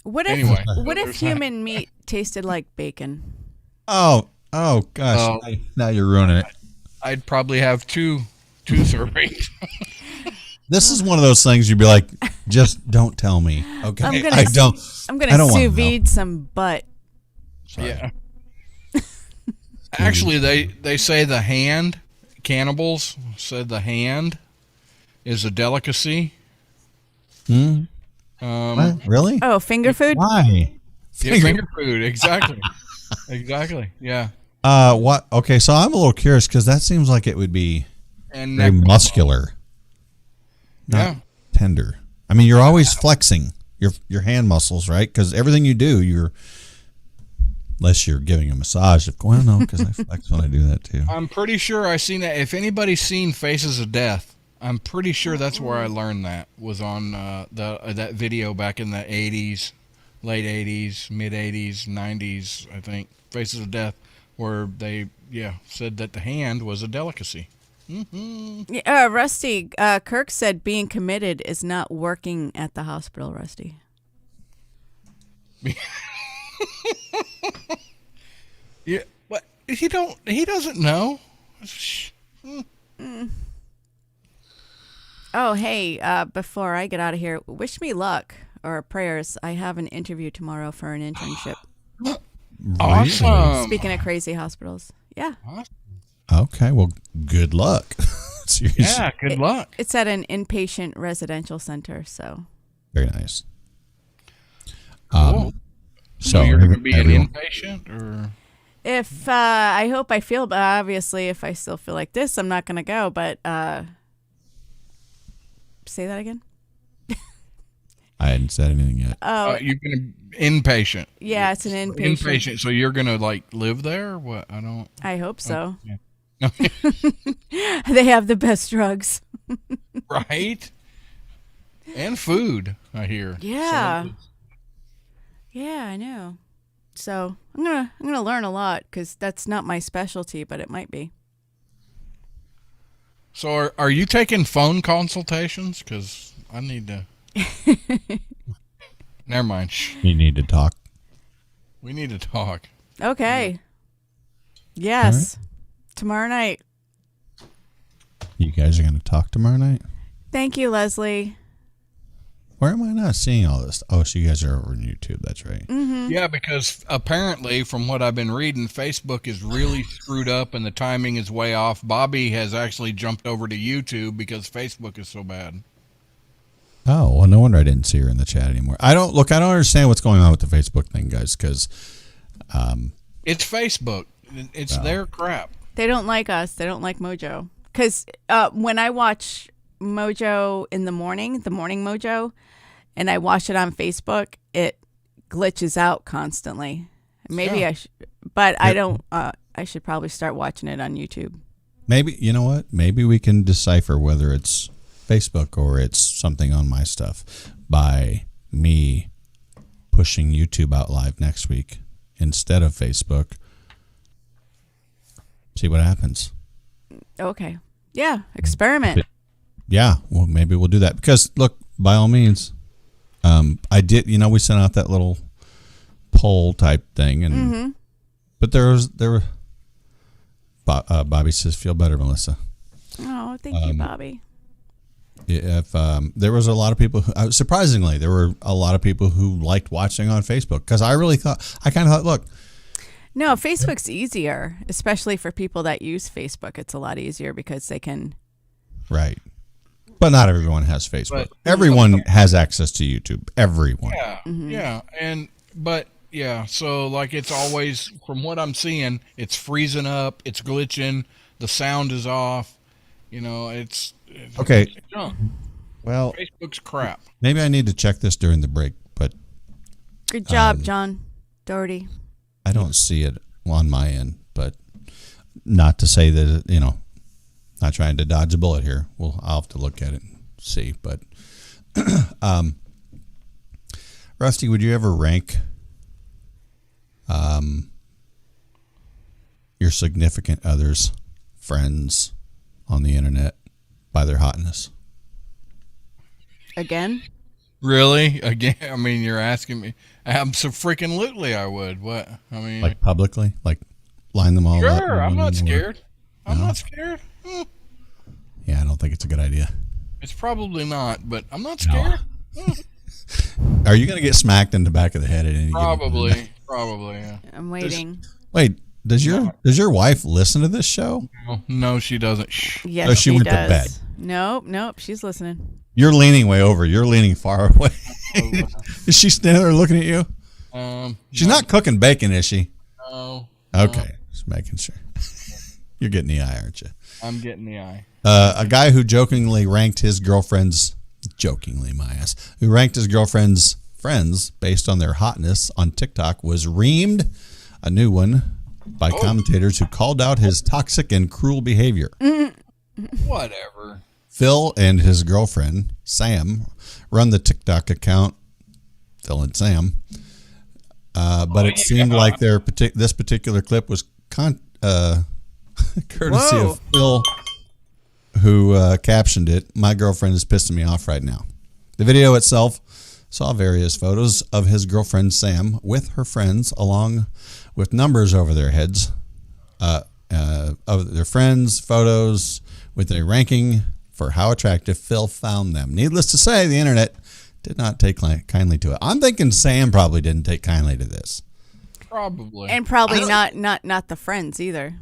What if human meat tasted like bacon? Oh gosh! Now you're ruining it. I'd probably have two servings. This is one of those things you'd be like, just don't tell me, okay? I'm gonna sous vide some butt. Sorry. Yeah. Actually, they say cannibals said the hand is a delicacy. What? Really? Oh, finger food? Why? Finger food, exactly. Exactly. Yeah. What? Okay, so I'm a little curious because that seems like it would be very muscular, not tender. I mean, you're always flexing your hand muscles, right? Because everything you do, unless you're giving a massage. Well, no, because I flex when I do that too. I'm pretty sure I've seen that. If anybody's seen Faces of Death, I'm pretty sure that's where I learned that. Was on that video back in the 80s, late 80s, mid 80s, 90s, I think. Faces of Death, where they said that the hand was a delicacy. Rusty, Kirk said being committed is not working at the hospital, Rusty. Yeah, but he doesn't know. Oh, hey, before I get out of here, wish me luck or prayers. I have an interview tomorrow for an internship. Awesome. Speaking of crazy hospitals. Yeah. Awesome. Okay, well, good luck. Seriously. Yeah, good luck. It's at an inpatient residential center, so. Very nice. Cool. So you're going to be an inpatient, or? If I hope I feel, but obviously, if I still feel like this, I'm not going to go. But say that again. I hadn't said anything yet. Oh, you're going to inpatient. Yeah, it's an inpatient. Inpatient. So you're going to live there? What? I don't. I hope so. Yeah. They have the best drugs. Right? And food, I hear. Yeah. So, Yeah, I know. So I'm gonna learn a lot because that's not my specialty, but it might be. so are you taking phone consultations? Because I need to. Never mind. Shh. You need to talk. We need to talk. Okay. Yes. Tomorrow night. You guys are going to talk tomorrow night? Thank you, Leslie. Where am I not seeing all this? Oh, so you guys are over on YouTube. That's right. Yeah, because apparently, from what I've been reading, Facebook is really screwed up and the timing is way off. Bobby has actually jumped over to YouTube because Facebook is so bad. Oh, well, no wonder I didn't see her in the chat anymore. I don't understand what's going on with the Facebook thing, guys, because It's Facebook. It's their crap. They don't like us. They don't like Mojo. Because when I watch Mojo in the morning Mojo, and I watch it on Facebook, it glitches out constantly. Maybe Yeah. but I don't. I should probably start watching it on YouTube. maybe, you know what? Maybe we can decipher whether it's Facebook or it's something on my stuff by me pushing YouTube out live next week instead of Facebook. See what happens. Okay. Yeah. Experiment. Yeah, well, maybe we'll do that because look, by all means, I did. You know, we sent out that little poll type thing, and but there were. Bobby says, "Feel better, Melissa." Oh, thank you, Bobby. If there was a lot of people, who, surprisingly, there were a lot of people who liked watching on Facebook because I really thought, I kind of thought, look, No, Facebook's easier, especially for people that use Facebook. It's a lot easier because they can. right, but not everyone has Facebook. But- Everyone has access to YouTube. Everyone. Yeah, yeah. So like it's always, from what I'm seeing, it's freezing up, it's glitching, the sound is off. You know, it's Okay. junk. Well, Facebook's crap. maybe I need to check this during the break, but Good job, John Doherty. I don't see it on my end. But not to say that not trying to dodge a bullet here. Well, I'll have to look at it and see. But Rusty, would you ever rank your significant other's friends on the internet by their hotness? Again? Really? Again? I mean, you're asking me. Absolutely, I would. What? I mean, Like publicly? Like line them all up? sure. I'm not scared. I'm No? not scared. Yeah, I don't think it's a good idea. It's probably not, but I'm not scared. Are you going to get smacked in the back of the head at any given Probably, probably. Yeah. I'm waiting. Wait, does your wife listen to this show? No, she doesn't. Shh. Yes, Oh, she went to does. bed. Nope. She's listening. You're leaning way over. You're leaning far away. Is she standing there looking at you? She's not cooking bacon, is she? No. Okay, just making sure. You're getting the eye, aren't you? I'm getting the eye. A guy who jokingly ranked his girlfriend's friends based on their hotness on TikTok was reamed, a new one, by commentators who called out his toxic and cruel behavior. Whatever. Phil and his girlfriend, Sam, run the TikTok account, Phil and Sam. But it seemed like this particular clip was courtesy Whoa. of Phil, who captioned it, "My girlfriend is pissing me off right now." The video itself saw various photos of his girlfriend, Sam, with her friends, along with numbers over their heads of their friends' photos with a ranking for how attractive Phil found them. Needless to say, the internet did not take kindly to it. I'm thinking Sam probably didn't take kindly to this. Probably. And probably not the friends either.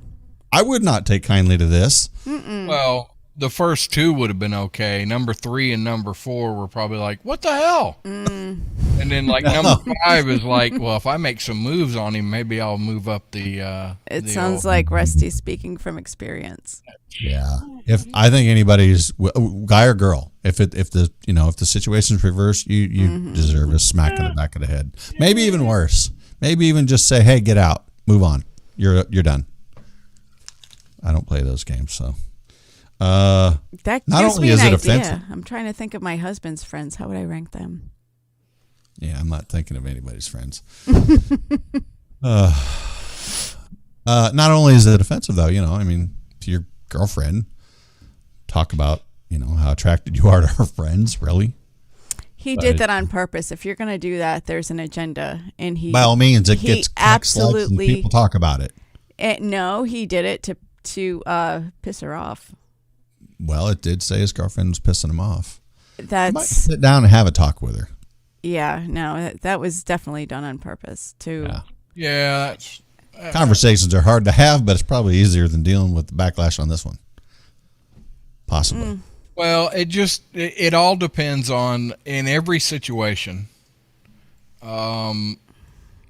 I would not take kindly to this. Well, the first two would have been okay. Number 3 and number 4 were probably like, what the hell? And then like number 5 is like, well, if I make some moves on him, maybe I'll move up the. It the sounds old- like Rusty speaking from experience. Yeah. If I think anybody's guy or girl, if the situation's reversed, you deserve a smack in the back of the head. Maybe even worse. Maybe even just say, "Hey, get out, move on. You're done." I don't play those games. So, That not gives only me is an it idea. offensive. I'm trying to think of my husband's friends. How would I rank them? Yeah, I'm not thinking of anybody's friends. Not only is it offensive, though, I mean, to your girlfriend, talk about, how attracted you are to her friends, really? He did that on purpose. If you're going to do that, there's an agenda, and by all means, it he gets clicks, likes, and people talk about it. No, he did it to piss her off. Well, it did say his girlfriend was pissing him off. You might That's sit down and have a talk with her. yeah. No, that was definitely done on purpose too. Yeah, that's Conversations are hard to have, but it's probably easier than dealing with the backlash on this one. Possibly. well. It all depends on in every situation. And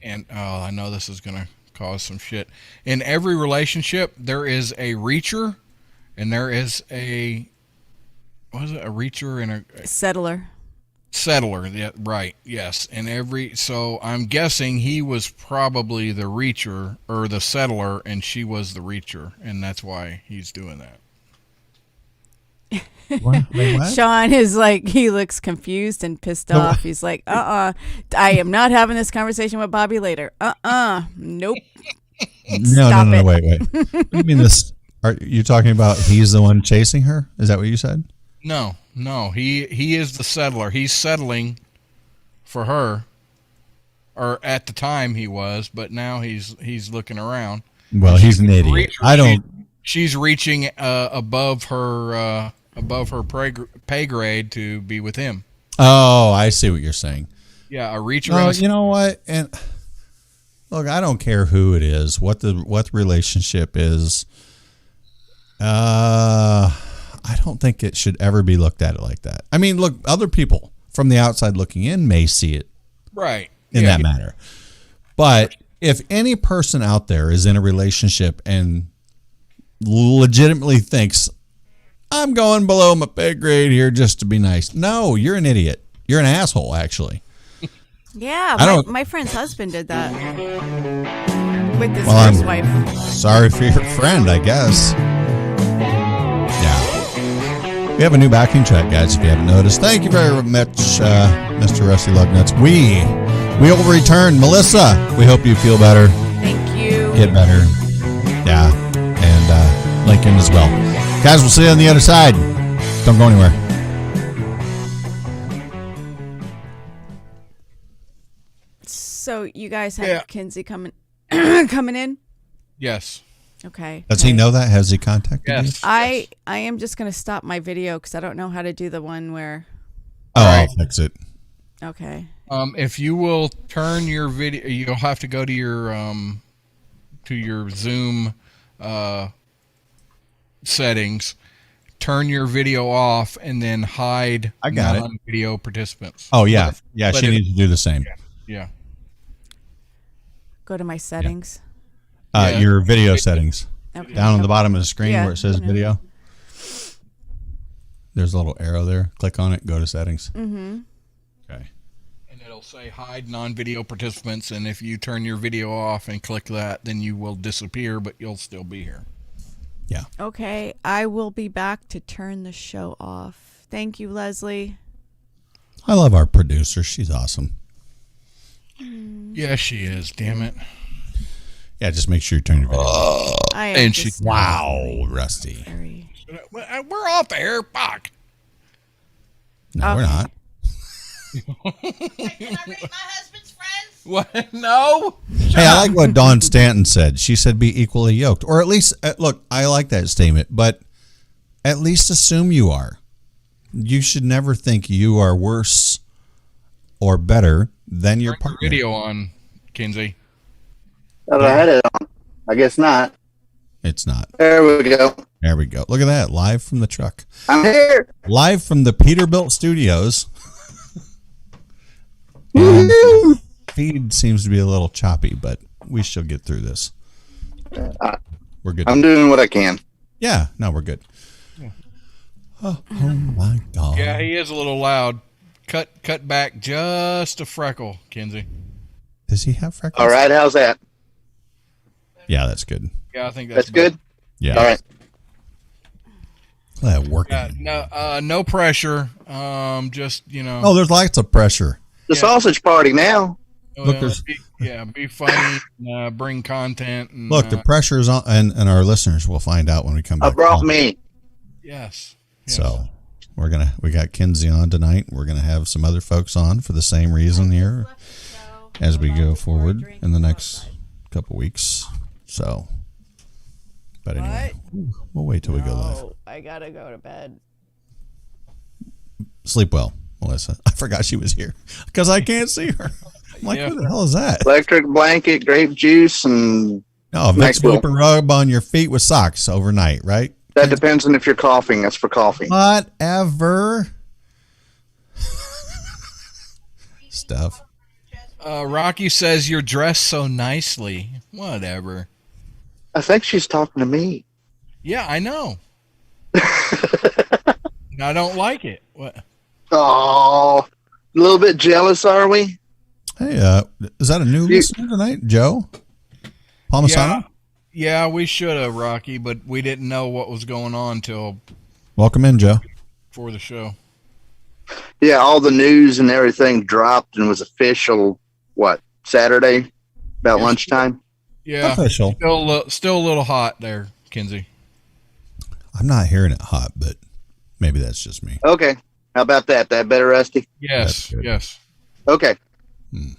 I know this is gonna cause some shit. In every relationship, there is a reacher, and there is a a reacher and a Settler. settler. Yeah, right. Yes. So I'm guessing he was probably the reacher or the settler, and she was the reacher, and that's why he's doing that. What? Sean is like, he looks confused and pissed off. He's like, I am not having this conversation with Bobby later. Nope. No, wait. You mean this? Are you talking about he's the one chasing her? Is that what you said? No. He is the settler. He's settling for her, or at the time he was, but now he's looking around. Well, he's an idiot. I don't. She's reaching above her pay grade to be with him. Oh, I see what you're saying. Yeah, a reacher. Oh, you know what? And look, I don't care who it is, what the relationship is. I don't think it should ever be looked at it like that. I mean, look, other people from the outside looking in may see it right in that manner. But if any person out there is in a relationship and legitimately thinks, I'm going below my pay grade here just to be nice. No, you're an idiot. You're an asshole, actually. Yeah, my friend's husband did that with his first wife. Sorry for your friend, I guess. Yeah. We have a new backing track, guys, if you haven't noticed. Thank you very much, Mr. Rusty Lugnuts. We will return. Melissa, we hope you feel better. Thank you. Get better. Yeah. And Lincoln as well. Guys, we'll see you on the other side. Don't go anywhere. So you guys have Kinsey coming in? Yes. Okay. Does he know that? Has he contacted you? I am just going to stop my video because I don't know how to do the one where. Oh, I'll fix it. Okay. If you will turn your video, you'll have to go to your Zoom settings, turn your video off, and then hide non-video participants. Oh yeah, she needs to do the same. Yeah. Go to my settings. Your video settings. Okay. Down on the bottom of the screen where it says video. There's a little arrow there. Click on it. Go to settings. Mm-hmm. Okay. And it'll say hide non-video participants, and if you turn your video off and click that, then you will disappear, but you'll still be here. Yeah. Okay, I will be back to turn the show off. Thank you, Leslie. I love our producer. She's awesome. Yeah, she is. Damn it. Yeah, just make sure you turn your video. Wow, Rusty. We're off the air. Fuck. No, we're not. Can I read my husband's friends? What? No. Hey, I like what Dawn Stanton said. She said be equally yoked. Or at least, look, I like that statement, but at least assume you are. You should never think you are worse or better than your partner. Video on, Kinsey. Thought I had it on. I guess not. It's not. There we go. There we go. Look at that. Live from the truck. I'm here. Live from the Peterbilt Studios. Feed seems to be a little choppy, but we shall get through this. We're good. I'm doing what I can. Yeah. No, we're good. Yeah. Oh my God. Yeah, he is a little loud. Cut back just a freckle, Kinsey. Does he have freckles? All right. How's that? Yeah, that's good. Yeah, I think That's good. Yeah. All right. Working. No pressure. Just Oh, there's lots of pressure. The sausage party now. Look, there's- be funny, bring content. And, Look, the pressure's on, and our listeners will find out when we come back. I brought on. me. Yes. So we got Kinsey on tonight. We're gonna have some other folks on for the same reason here as we go forward in the next couple weeks. So, but anyway, we'll wait till we go live. I gotta go to bed. Sleep well, Melissa. I forgot she was here because I can't see her. I'm like, Yeah. what the hell is that? Electric blanket, grape juice, and No, Vicks Vapor Rub on your feet with socks overnight, right? that depends on if you're coughing. That's for coughing. Whatever. Stuff. Rocky says you're dressed so nicely. Whatever. I think she's talking to me. Yeah, I know. I don't like it. What? Oh, a little bit jealous, are we? Hey, is that a new listener tonight, Joe Palmisano? Yeah, we should have, Rocky, but we didn't know what was going on till Welcome in, Joe. before the show. Yeah, all the news and everything dropped and was official. What, Saturday, about lunchtime? Yeah, Official. still a little hot there, Kinsey. I'm not hearing it hot, but maybe that's just me. Okay, how about that? That better, Rusty? Yes, That's good. yes. Okay. I'm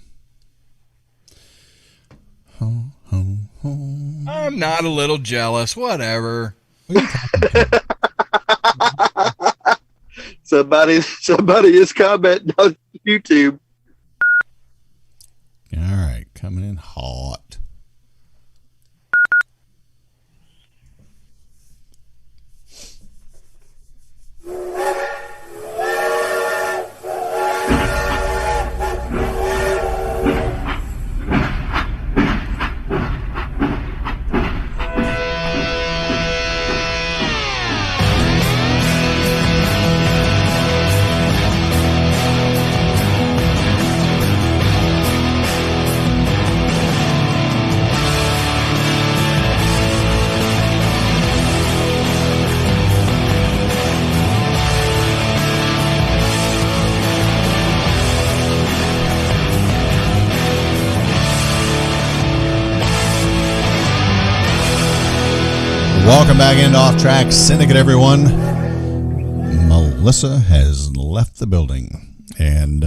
not a little jealous. Whatever. Somebody is commenting on YouTube. All right, coming in hot. Welcome back into Off Track Syndicate, everyone. Melissa has left the building, and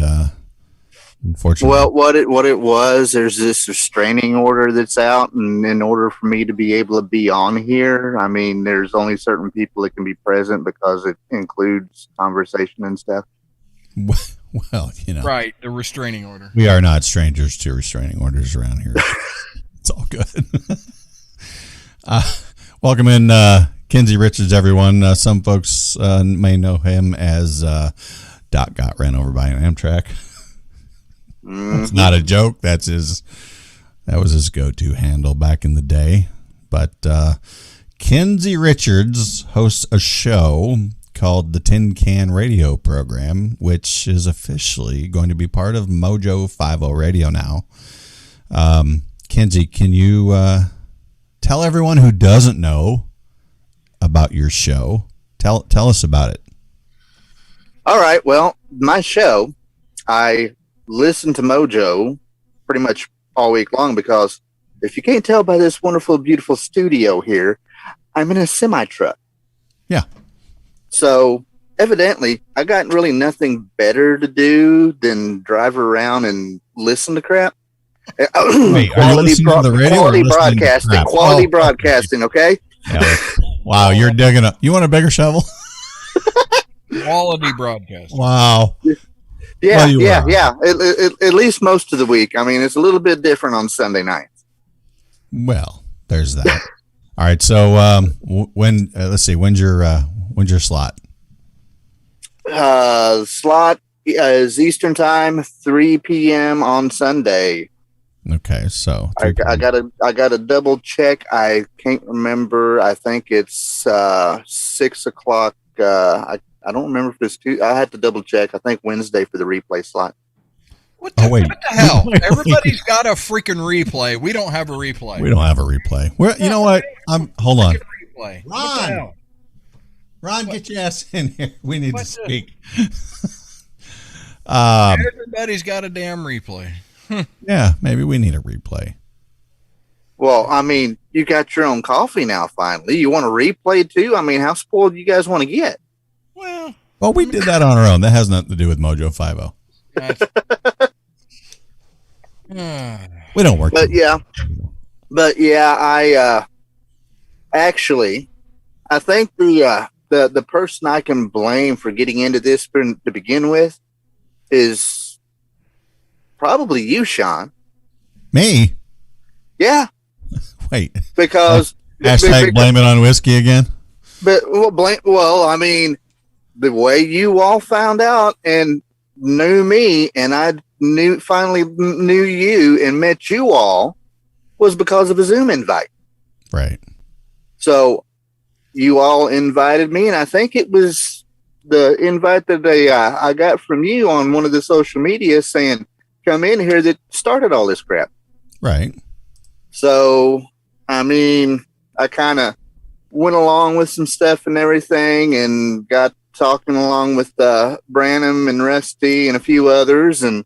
unfortunately, Well, what it was, there's this restraining order that's out, and in order for me to be able to be on here, I mean, there's only certain people that can be present because it includes conversation and stuff. well, you know, Right, the restraining order. we are not strangers to restraining orders around here. It's all good. Welcome in, Kinsey Richards, everyone. Some folks may know him as Doc got ran over by an Amtrak. It's not a joke. That was his go-to handle back in the day. But Kinsey Richards hosts a show called the Tin Can Radio Program, which is officially going to be part of Mojo 50 Radio now. Kinsey, can you tell everyone who doesn't know about your show? Tell us about it. All right. Well, my show, I listen to Mojo pretty much all week long because if you can't tell by this wonderful, beautiful studio here, I'm in a semi truck. Yeah. So evidently, I got really nothing better to do than drive around and listen to crap. Wait, are you listening to the radio? Quality or listening to broadcasting. crap? Quality Oh, broadcasting. Okay. yeah. Wow, you're digging up. You want a bigger shovel? Quality broadcast. Wow. Yeah, Well, you yeah, are. yeah. At least most of the week. I mean, it's a little bit different on Sunday nights. Well, there's that. All right. So when let's see, when's your slot? Slot is Eastern time, 3 p.m. on Sunday. Okay, so I gotta double check. I can't remember. I think it's 6 o'clock. I don't remember if it's two. I had to double check. I think Wednesday for the replay slot. What the, Oh, wait. what the hell? Everybody's got a freaking replay. We don't have a replay. we don't have a replay. You know what? Hold on. replay. What the Ron, hell? Ron, get your ass in here. We need to What the- speak. Everybody's got a damn replay. Yeah, maybe we need a replay. Well, I mean, you got your own coffee now. Finally, you want a replay too? I mean, how spoiled do you guys want to get? Well, Well, we did that on our own. That has nothing to do with Mojo 50. that's, We don't work. But together. yeah, I actually, I think the person I can blame for getting into this to begin with is probably you, Sean. Me? Yeah, Wait. because Hashtag blame it on whiskey again. Well, I mean, the way you all found out and knew me, and I finally knew you and met you all, was because of a Zoom invite. Right. So you all invited me, and I think it was the invite that I got from you on one of the social media saying, come in here, that started all this crap. Right. So, I mean, I kind of went along with some stuff and everything and got talking along with Branham and Rusty and a few others and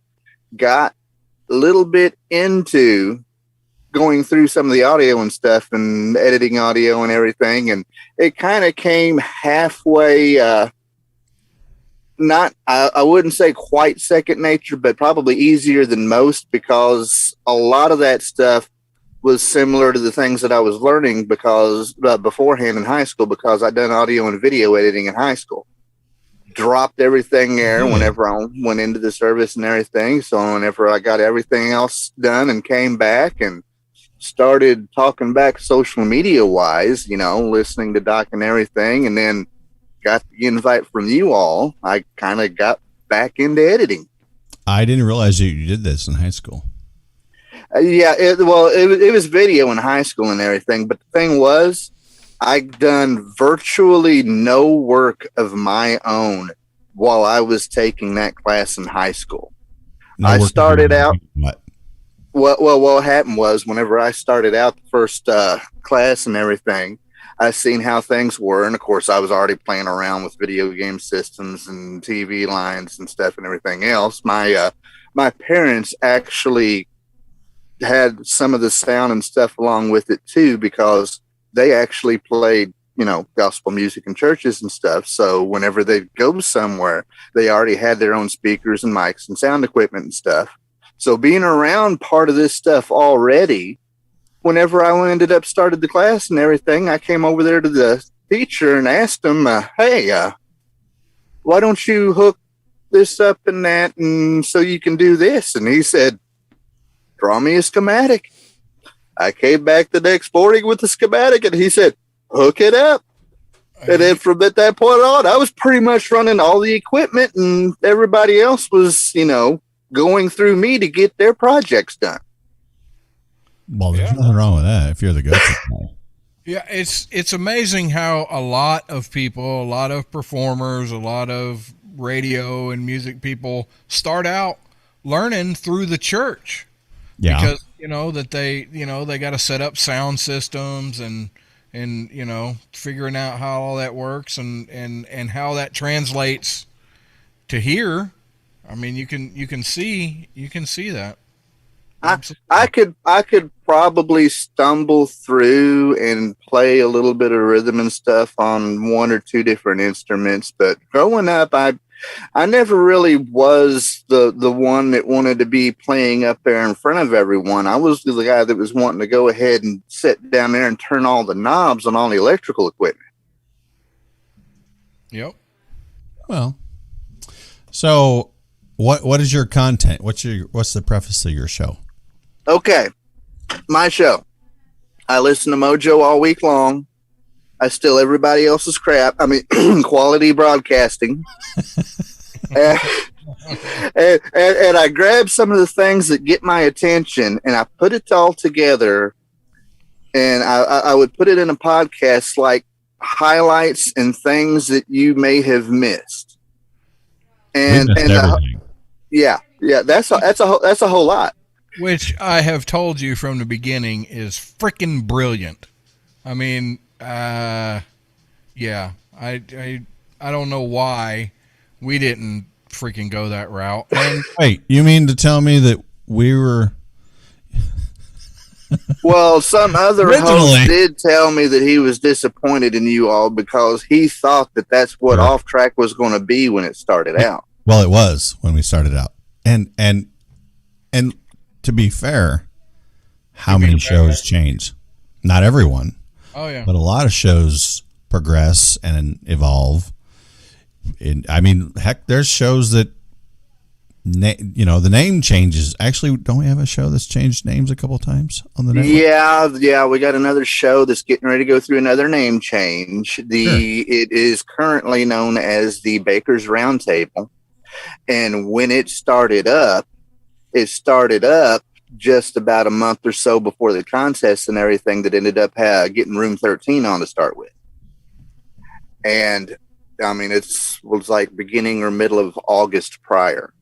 got a little bit into going through some of the audio and stuff and editing audio and everything. And it kind of came halfway, I wouldn't say quite second nature, but probably easier than most, because a lot of that stuff was similar to the things that I was learning because beforehand in high school, because I'd done audio and video editing in high school. Dropped everything there whenever I went into the service and everything. So whenever I got everything else done and came back and started talking back social media wise, listening to Doc and everything, and then got the invite from you all, I kind of got back into editing. I didn't realize you did this in high school. It was video in high school and everything. But the thing was, I'd done virtually no work of my own while I was taking that class in high school. I started out. What happened was, whenever I started out the first class and everything, I seen how things were, and of course, I was already playing around with video game systems and TV lines and stuff and everything else. My parents actually had some of the sound and stuff along with it too, because they actually played, gospel music in churches and stuff. So whenever they'd go somewhere, they already had their own speakers and mics and sound equipment and stuff. So being around part of this stuff already, whenever I ended up started the class and everything, I came over there to the teacher and asked him, hey, why don't you hook this up and that, and so you can do this? And he said, draw me a schematic. I came back the next morning with the schematic, and he said, hook it up. And then from that point on, I was pretty much running all the equipment, and everybody else was, going through me to get their projects done. Well, there's nothing wrong with that if you're the go-to. Yeah, it's amazing how a lot of people, a lot of performers, a lot of radio and music people start out learning through the church. Yeah. Because, that they got to set up sound systems and figuring out how all that works and how that translates to here. I mean, you can see that. I could probably stumble through and play a little bit of rhythm and stuff on one or two different instruments, but growing up, I never really was the one that wanted to be playing up there in front of everyone. I was the guy that was wanting to go ahead and sit down there and turn all the knobs on all the electrical equipment. Yep. Well, so what is your content? What's the preface of your show? Okay, my show. I listen to Mojo all week long. I steal everybody else's crap. I mean, quality broadcasting. and I grab some of the things that get my attention, and I put it all together, and I would put it in a podcast, like highlights and things that you may have missed. And yeah, that's a whole lot. Which I have told you from the beginning is freaking brilliant. I mean, yeah, I don't know why we didn't freaking go that route. And Wait, you mean to tell me that we were Well, some other Originally. host did tell me that he was disappointed in you all because he thought that that's what Sure. Off Track was going to be when it started out. Well, it was when we started out. And to be fair, how many shows change? Not everyone, oh yeah, but a lot of shows progress and evolve. I mean, heck, there's shows that the name changes. Actually, don't we have a show that's changed names a couple times on the network? Yeah, we got another show that's getting ready to go through another name change. It is currently known as the Baker's Roundtable, and when it started up just about a month or so before the contest and everything that ended up getting Room 13 on to start with. And I mean, was like beginning or middle of August prior.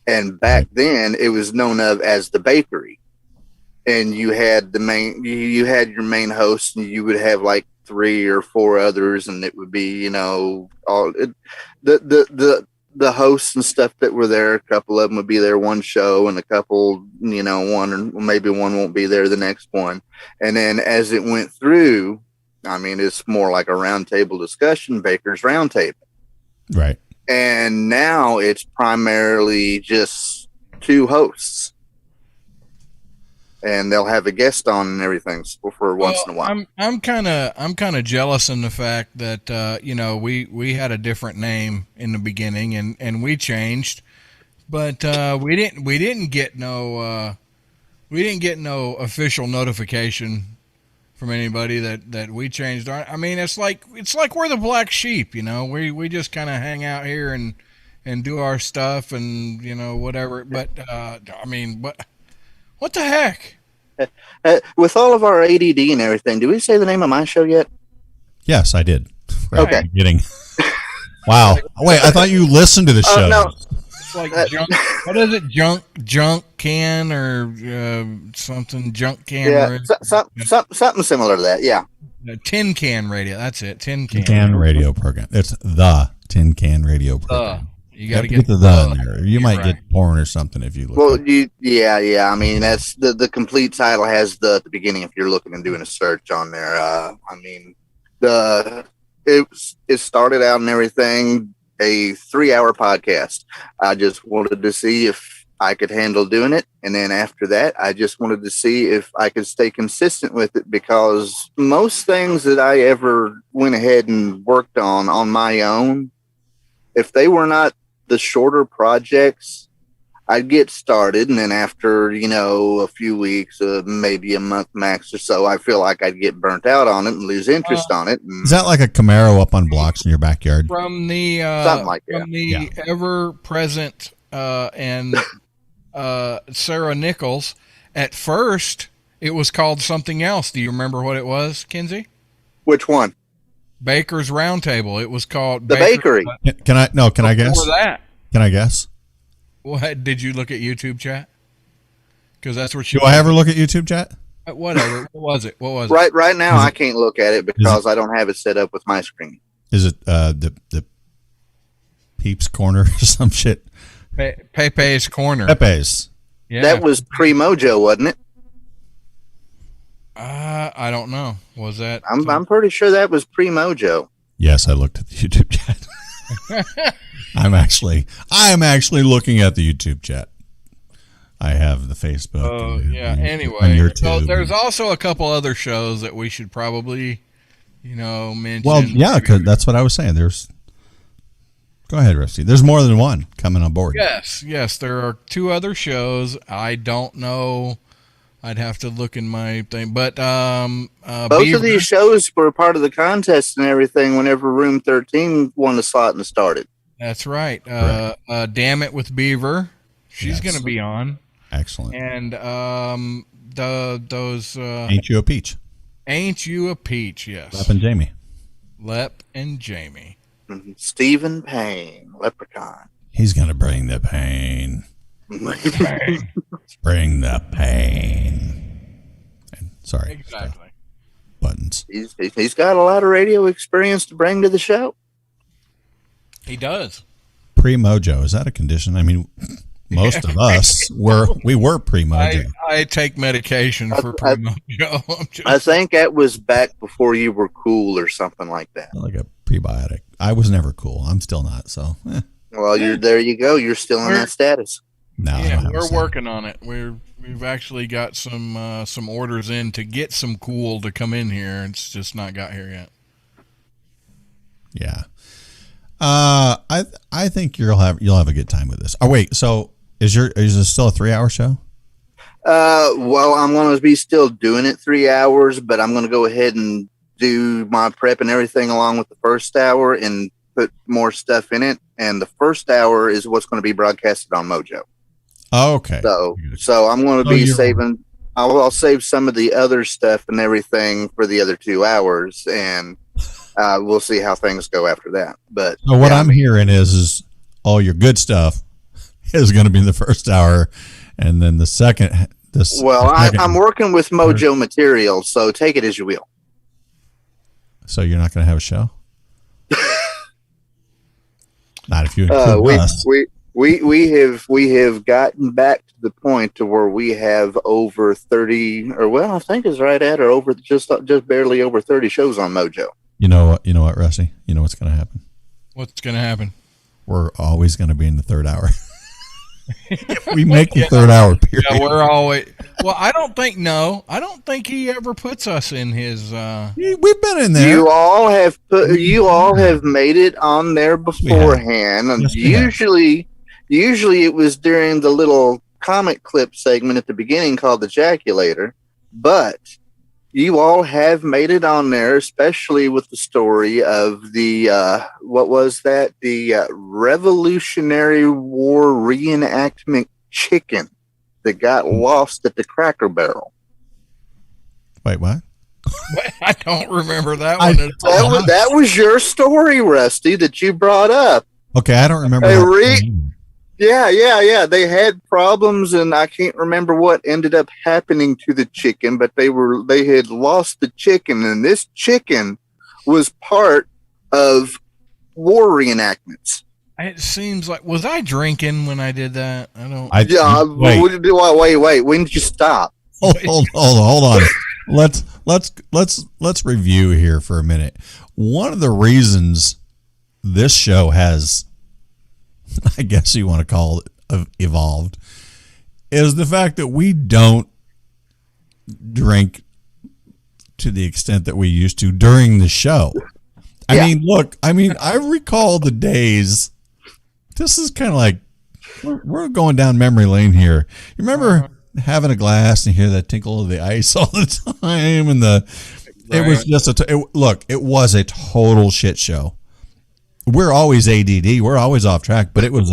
And back then it was known of as the Bakery. And you had you had your main host, and you would have like 3 or 4 others, and it would be, the hosts and stuff that were there. A couple of them would be there one show, and a couple, one or maybe one won't be there the next one. And then as it went through, I mean, it's more like a roundtable discussion, Baker's Roundtable. Right. And now it's primarily just 2 hosts. And they'll have a guest on and everything for once in a while. I'm kind of jealous in the fact that we had a different name in the beginning and we changed, but we didn't get no official notification from anybody that we changed our. I mean, it's like we're the black sheep, We just kind of hang out here and do our stuff and whatever. But I mean, what the heck? With all of our ADD and everything, did we say the name of my show yet? Yes, I did. Okay. Kidding. Wow. Wait, I thought you listened to the show. No. It's like junk. What is it? Junk can or something? Junk can. Yeah, something similar to that. Yeah. Tin can radio. That's it. Tin Tin can radio program. It's the Tin Can Radio program. You got to get the in there. You might get porn or something if you look. Well, yeah. I mean, that's the complete title has the at the beginning if you're looking and doing a search on there. I mean, it started out and everything, a 3-hour podcast. I just wanted to see if I could handle doing it. And then after that, I just wanted to see if I could stay consistent with it, because most things that I ever went ahead and worked on my own, if they were not the shorter projects, I'd get started. And then after, a few weeks, maybe a month max or so, I feel like I'd get burnt out on it and lose interest on it. Is that like a Camaro up on blocks in your backyard? From the something like that. From the ever present and Sarah Nichols. At first, it was called something else. Do you remember what it was, Kinsey? Which one? Baker's Roundtable. It was called The Bakery. Can I guess? Before that, Can I guess? what did you look at YouTube chat? Because that's where Do I ever look at YouTube chat? Whatever. What was it? Right now, I can't look at it because I don't have it set up with my screen. Is it the Peeps Corner or some shit? Pepe's Corner. Pepe's. Yeah. That was pre-Mojo, wasn't it? I don't know. Was that? I'm pretty sure that was pre-Mojo. Yes, I looked at the YouTube chat. I'm actually looking at the YouTube chat. I have the Facebook. Oh, yeah. and Anyway, so YouTube. there's also a couple other shows that we should probably, mention. Well, yeah, 'cause that's what I was saying. Go ahead, Rusty. There's more than one coming on board. Yes. There are 2 other shows. I don't know. I'd have to look in my thing, but Both of these shows were part of the contest and everything whenever Room 13 won the slot and started. That's right. Damn It with Beaver. She's going to be on. Excellent. And those Ain't You a Peach? Ain't You a Peach? Yes. Lep and Jamie. Lep and Jamie. Mm-hmm. Stephen Payne, Leprechaun. He's gonna bring the pain. Bring the pain. Sorry. Exactly. buttons. He's got a lot of radio experience to bring to the show. He does. Pre-mojo, is that a condition? I mean, most of us were pre-mojo. I take medication for pre-mojo. I think that was back before you were cool or something like that. Like a prebiotic. I was never cool. I'm still not. So, Well, there you go. You're still in that status. no, I don't Yeah, have a we're say. working on it. We've actually got some orders in to get some cool to come in here. It's just not got here yet. Yeah. I think you'll have a good time with this. Oh wait, so is this still a 3-hour show? Well, I'm going to be still doing it 3 hours, but I'm going to go ahead and do my prep and everything along with the first hour and put more stuff in it. And the first hour is what's going to be broadcasted on Mojo. Oh, okay. So I'm going to be you're- saving. I'll save some of the other stuff and everything for the other 2 hours, and we'll see how things go after that. But So what I'm hearing is all your good stuff is going to be in the first hour, and then the second. I'm working with Mojo material, so take it as you will. So you're not going to have a show? Not if you include us. We have gotten back to the point to where we have over 30, or well, I think it's right at or over just barely over 30 shows on Mojo. You know what, Rusty? You know what's going to happen? What's going to happen? We're always going to be in the third hour. If we make the third hour period. Yeah, we're always. Well, I don't think he ever puts us in his. We've been in there. You all have made it on there beforehand. And Yes, we have. usually it was during the little comic clip segment at the beginning called the Jaculator, but you all have made it on there, especially with the story of the what was that? The Revolutionary War reenactment chicken that got lost at the Cracker Barrel. Wait, what? I don't remember that one. That was your story, Rusty, that you brought up. Okay, I don't remember. Hey, that. Reed. Yeah. They had problems, and I can't remember what ended up happening to the chicken, but they had lost the chicken, and this chicken was part of war reenactments. It seems like, was I drinking when I did that? I don't. Wait. When did you stop? Hold on. Let's review here for a minute. One of the reasons this show has, I guess you want to call it, evolved, is the fact that we don't drink to the extent that we used to during the show. I mean, I recall the days. This is kind of like we're going down memory lane here. You remember having a glass and you hear that tinkle of the ice all the time, and it was just it was a total shit show. We're always ADD. We're always off track, but it was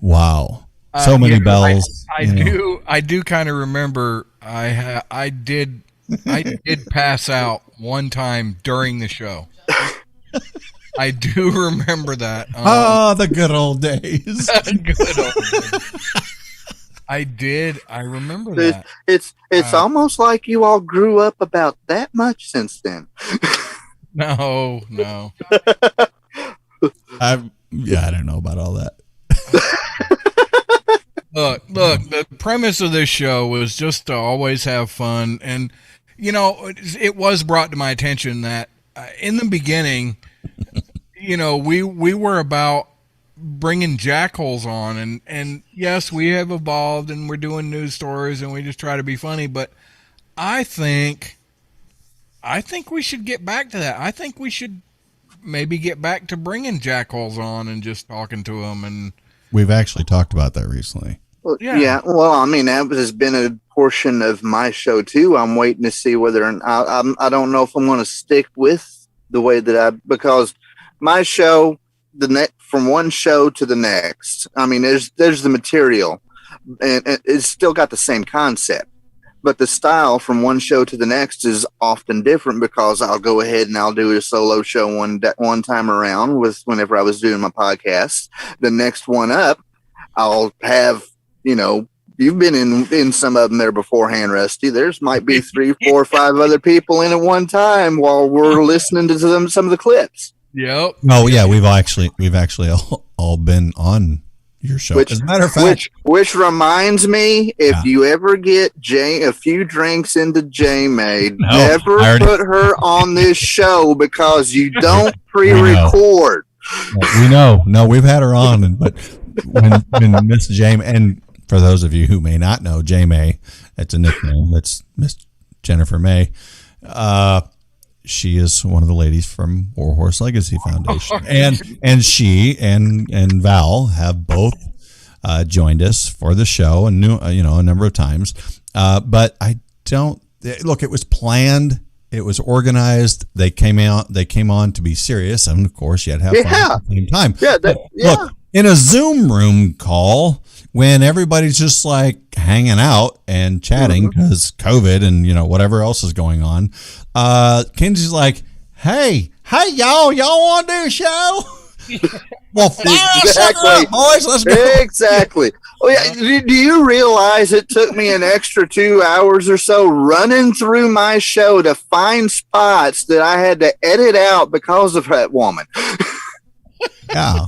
wow. So many bells. I do kind of remember. I did pass out one time during the show. I do remember that. The good old days. I did. I remember that. It's almost like you all grew up about that much since then. No. I don't know about all that. Look, the premise of this show was just to always have fun. And, it was brought to my attention that in the beginning, we were about bringing jackholes on. And yes, we have evolved and we're doing news stories and we just try to be funny. But I think we should get back to that. I think we should maybe get back to bringing jackholes on and just talking to them. And we've actually talked about that recently. Yeah. Well, I mean, that has been a portion of my show too. I'm waiting to see whether I don't know if I'm going to stick with the way that because my show, from one show to the next. I mean, there's the material, and it's still got the same concept. But the style from one show to the next is often different because I'll go ahead and I'll do a solo show one time around whenever I was doing my podcast. The next one up, I'll have, You've been in some of them there beforehand, Rusty. There's might be 3, 4, 5 other people in at one time while we're listening to some of the clips. Yep. Oh yeah, we've actually all been on your show. As a matter of fact, which reminds me, if you ever get a few drinks into J-May, never put her on this show because you don't pre-record. We know. No, we've had her on, but when Miss J-May, and for those of you who may not know, J-May, that's a nickname. That's Miss Jennifer May. She is one of the ladies from Warhorse Legacy Foundation, and she and Val have both joined us for the show, and a number of times. But I don't look. It was planned. It was organized. They came on to be serious, and of course, you had to have fun at the same time. Look, in a Zoom room call, when everybody's just like hanging out and chatting because COVID and whatever else is going on, Kenzie's like, "Hey, y'all want to do a show?" Well, exactly, boys, let's go. Exactly. Oh yeah. Do you realize it took me an extra 2 hours or so running through my show to find spots that I had to edit out because of that woman? Yeah.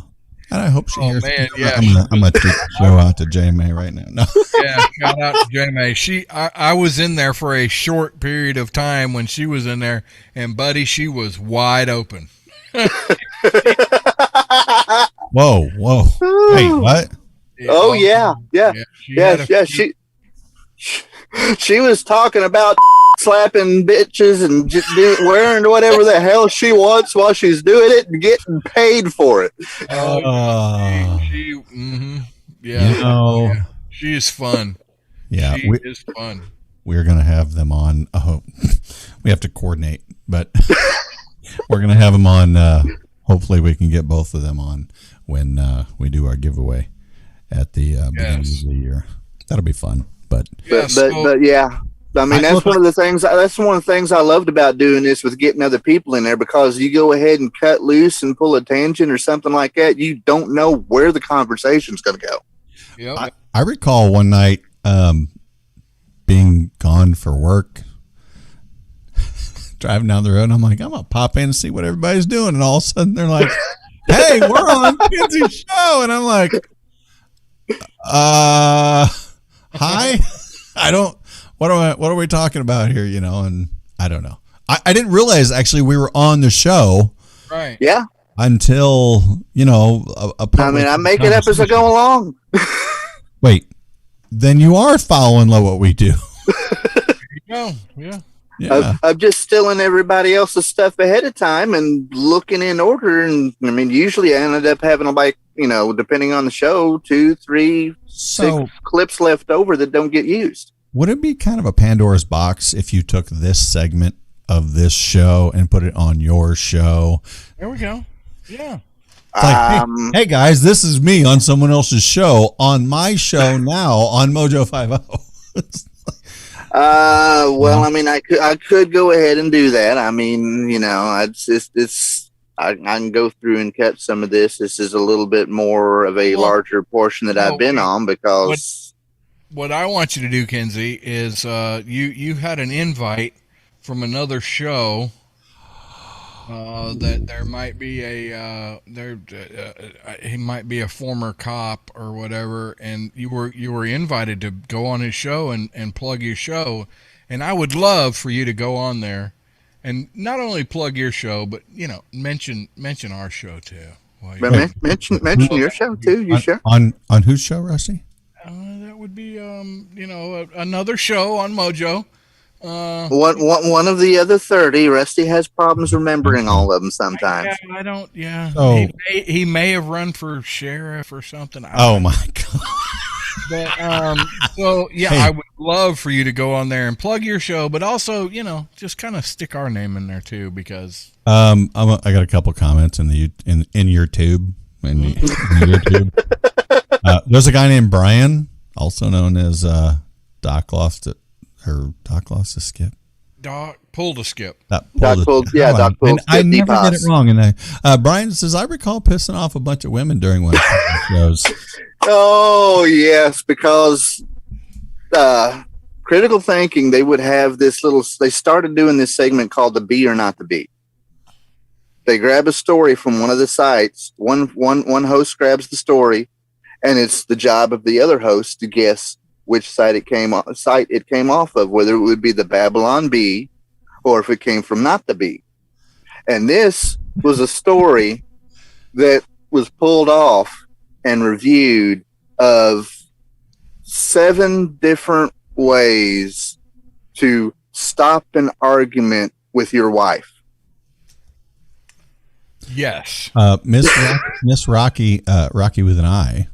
And I hope she hears. Man, yeah. I'm gonna take the show out to J-May right now. No. Yeah, shout out to J-May. I was in there for a short period of time when she was in there, and buddy, she was wide open. Whoa. Hey, what? Yeah. She was talking about slapping bitches and just wearing whatever the hell she wants while she's doing it and getting paid for it. She is fun. Yeah, she is fun. We're gonna have them on. Oh, we have to coordinate, but we're gonna have them on. Hopefully, we can get both of them on when we do our giveaway at the beginning of the year. That'll be fun. But yeah. I mean, that's one of the things I loved about doing this with getting other people in there, because you go ahead and cut loose and pull a tangent or something like that. You don't know where the conversation's going to go. Yep. I recall one night being gone for work, driving down the road, and I'm like, I'm going to pop in and see what everybody's doing. And all of a sudden they're like, hey, we're on Kenzie's show. And I'm like, hi. What are we talking about here? And I don't know. I didn't realize actually we were on the show. Right. Yeah. Until, I make it up as I go along. Wait, then you are following what we do. There you go. Yeah. Yeah. I'm just stealing everybody else's stuff ahead of time and looking in order. And I mean, usually I ended up having depending on the show, 2, 3, 6 clips left over that don't get used. Would it be kind of a Pandora's box if you took this segment of this show and put it on your show? There we go. Yeah. Like, hey guys, this is me on someone else's show, on my show now on Mojo 50. I mean, I could go ahead and do that. I mean, I can go through and cut some of this. This is a little bit more of a larger portion that I've been on, because what I want you to do, Kenzie, is you had an invite from another show that there might be he might be a former cop or whatever, and you were invited to go on his show and plug your show, and I would love for you to go on there and not only plug your show, but mention our show too. Mention your show too. You sure? On whose show, Rusty? That would be another show on Mojo. One of the other 30. Rusty has problems remembering all of them sometimes. I don't. Yeah. Oh. He may have run for sheriff or something. Oh my god. But I would love for you to go on there and plug your show, but also just kind of stick our name in there too, because I got a couple comments in your tube in YouTube. There's a guy named Brian, also known as Doc Lost to Skip. Doc pulled a skip. Doc pulled. I never get it wrong. And Brian says, I recall pissing off a bunch of women during one of the shows. Oh yes, because critical thinking, they would have this they started doing this segment called the Be or Not the Be. They grab a story from one of the sites. One host grabs the story, and it's the job of the other host to guess which site it came off of, whether it would be the Babylon Bee or if it came from not the Bee. And this was a story that was pulled off and reviewed of 7 different ways to stop an argument with your wife. Yes. Miss Rocky with an I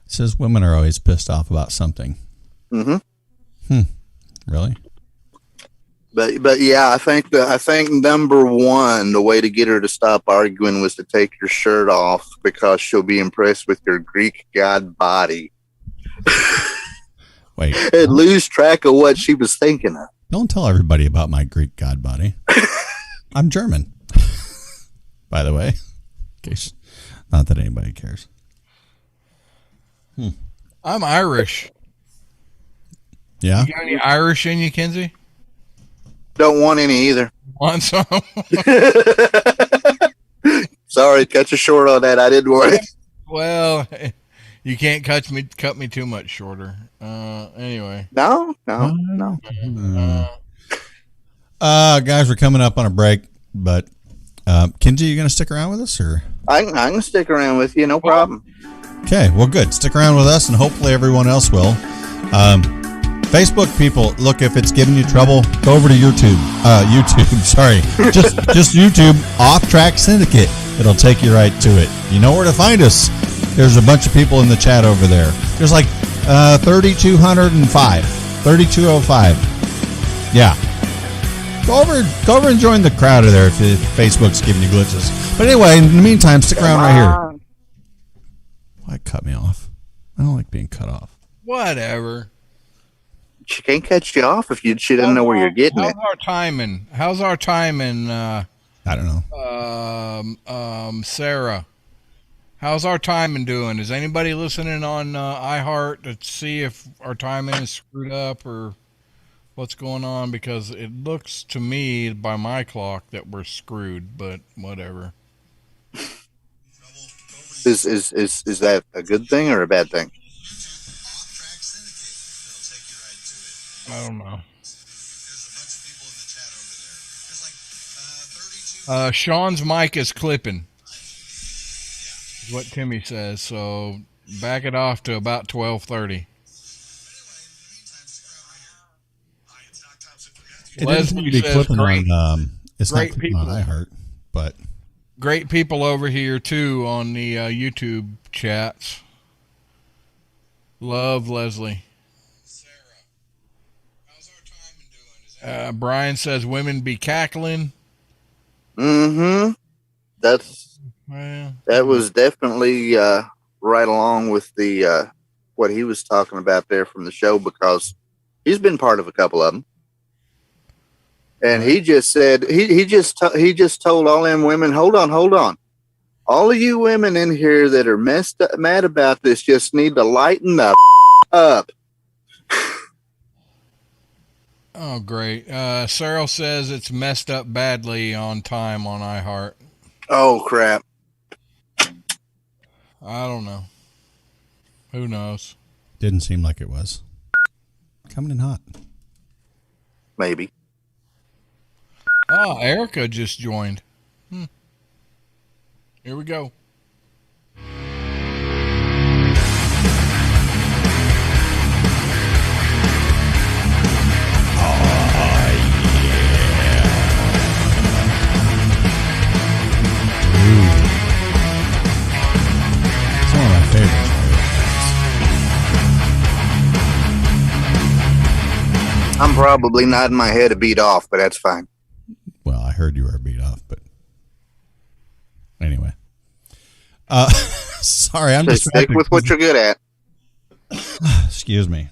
says women are always pissed off about something. Mm-hmm. Really? But yeah, I think number 1, the way to get her to stop arguing was to take your shirt off because she'll be impressed with your Greek god body. Wait. And lose track of what she was thinking of. Don't tell everybody about my Greek god body. I'm German, by the way. In case, not that anybody cares. I'm Irish. Yeah? You got any Irish in you, Kenzie? Don't want any either. Want some? Sorry, cut you short on that. I didn't want it. Well, you can't cut me too much shorter. Anyway. No. Guys, we're coming up on a break, but Kenji, you going to stick around with us, or? I can stick around with you, no problem. Okay, well, good. Stick around with us, and hopefully everyone else will. Facebook people, look, if it's giving you trouble, go over to YouTube. Sorry. just YouTube, Off Track Syndicate. It'll take you right to it. You know where to find us. There's a bunch of people in the chat over there. There's like 3,205. 3,205. Yeah. Go over and join the crowd of there if Facebook's giving you glitches. But anyway, in the meantime, stick around right here. Why cut me off? I don't like being cut off. Whatever. She can't cut you off if she doesn't know where you're getting it. How's our timing? I don't know. Sarah. How's our timing doing? Is anybody listening on iHeart to see if our timing is screwed up or what's going on? Because it looks to me by my clock that we're screwed, but whatever. Is that a good thing or a bad thing? I don't know. Sean's mic is clipping. Is what Timmy says. So back it off to about 12:30. Leslie says it's not clipping on iHeart, but great people over here too on the YouTube chats. Love Leslie. Brian says women be cackling. Mm-hmm. That was definitely right along with the what he was talking about there from the show, because he's been part of a couple of them. And he just said he just told all them women, hold on. All of you women in here that are mad about this just need to lighten the up. Oh, great. Cyril says it's messed up badly on time on iHeart. Oh, crap. I don't know. Who knows? Didn't seem like it was. Coming in hot. Maybe. Oh, Erica just joined. Here we go. I'm probably nodding my head a beat off, but that's fine. Well, I heard you were a beat off, but anyway. Sorry, I'm just stick with what you're good at. Excuse me.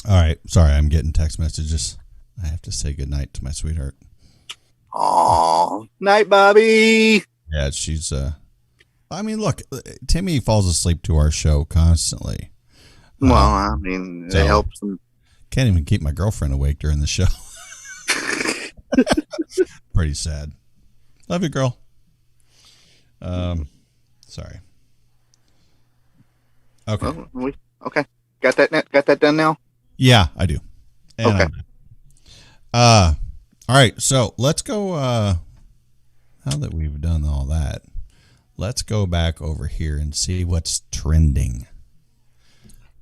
All right, sorry, I'm getting text messages. I have to say goodnight to my sweetheart. Aw, night, Bobby. Yeah, she's I mean, look, Timmy falls asleep to our show constantly. Well, I mean, So- it helps them. Can't even keep my girlfriend awake during the show. Pretty sad. Love you, girl. Sorry. Okay. Well, okay. Got that done now? Yeah, I do. And Okay. all right. So let's go. Now that we've done all that, let's go back over here and see what's trending.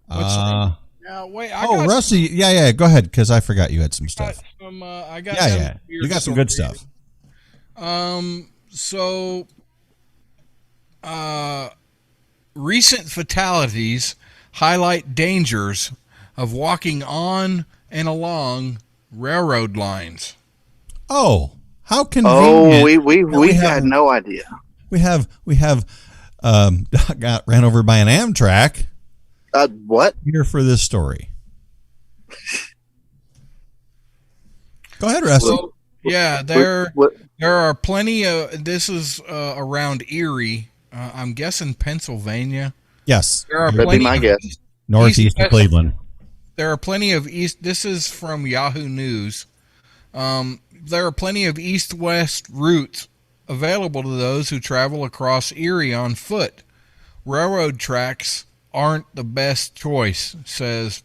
Now, wait. Rusty. Yeah. Go ahead, because I forgot you had some stuff. I got Yeah. You got some good stuff. So, recent fatalities highlight dangers of walking on and along railroad lines. Oh, how Oh, convenient! we had no idea. We have got ran over by an Amtrak What? here for this story. Go ahead, Rusty. So, yeah, there What? are plenty of. This is around Erie. I'm guessing Pennsylvania. Yes, There are That'd be my of guess. northeast of Cleveland. There are plenty of east. This is from Yahoo News. There are plenty of east-west routes available to those who travel across Erie on foot. Railroad tracks aren't the best choice, says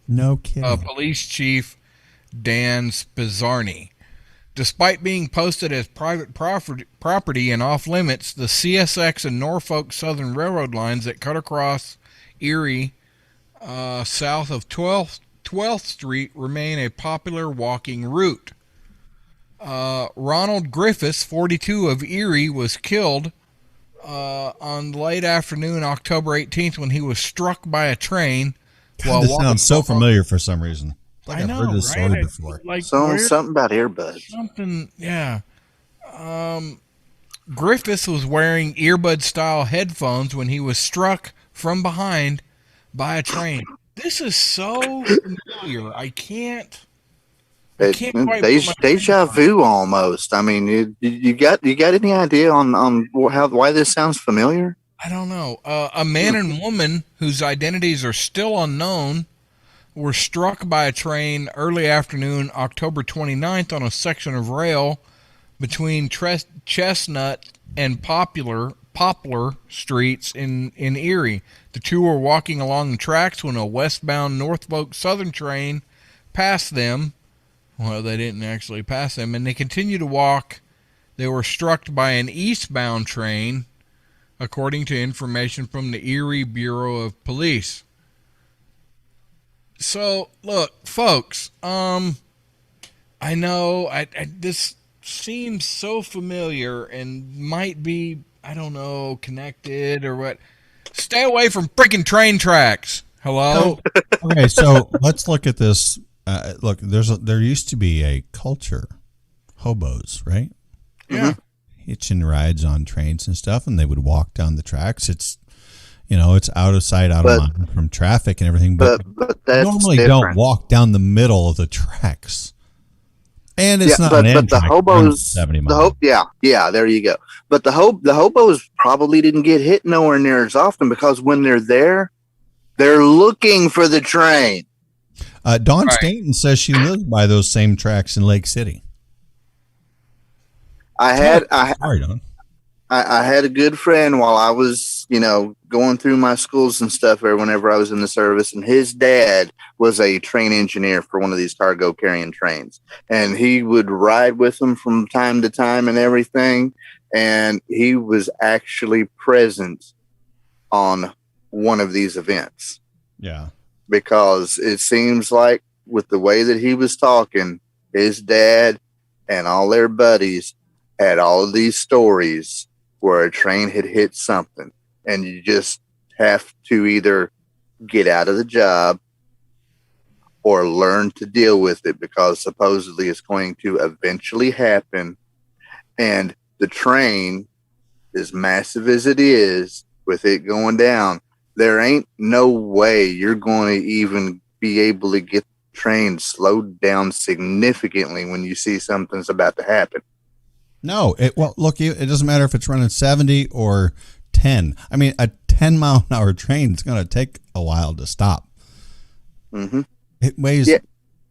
No kidding. Police Chief Dan Spizzarni. Despite being posted as private property and off limits, the CSX and Norfolk Southern Railroad lines that cut across Erie south of 12th Street remain a popular walking route. Ronald Griffiths, 42, of Erie, was killed on late afternoon, October 18th, when he was struck by a train. God, this sounds so familiar for some reason. Like I've heard this story right? before. Like Something about earbuds. something, yeah. Griffiths was wearing earbud-style headphones when he was struck from behind by a train. This is so familiar. I can't quite put my Deja finger on it. vu almost. I mean, you got any idea on why this sounds familiar? I don't know. A man and woman whose identities are still unknown were struck by a train early afternoon, October 29th, on a section of rail between Chestnut and Poplar Streets in Erie. The two were walking along the tracks when a westbound Norfolk Southern train passed them. Well, they didn't actually pass them, and they continued to walk. They were struck by an eastbound train, according to information from the Erie Bureau of Police. So, look, folks, I know this seems so familiar and might be, I don't know, connected or what. Stay away from freaking train tracks. Hello? Okay, so let's look at this. Look, there used to be a culture, hobos, right? Yeah. Hitching rides on trains and stuff, and they would walk down the tracks. It's it's out of sight, out of mind from traffic and everything. But that's normally different. don't walk down the middle of the tracks. And it's not but an the Amtrak hobos, 70 miles. yeah, there you go. But the hobos probably didn't get hit nowhere near as often because when they're there, they're looking for the train. Dawn Right. Stanton says she lives by those same tracks in Lake City. Sorry, Dawn. I had a good friend while I was, going through my schools and stuff or whenever I was in the service, and his dad was a train engineer for one of these cargo carrying trains. And he would ride with them from time to time and everything. And he was actually present on one of these events Yeah. because it seems like with the way that he was talking, his dad and all their buddies had all of these stories where a train had hit something, and you just have to either get out of the job or learn to deal with it because supposedly it's going to eventually happen. And the train, as massive as it is, with it going down, there ain't no way you're going to even be able to get the train slowed down significantly when you see something's about to happen. No, look, it doesn't matter if it's running 70 or 10. I mean, a 10-mile-an-hour train is going to take a while to stop. Mm-hmm. It weighs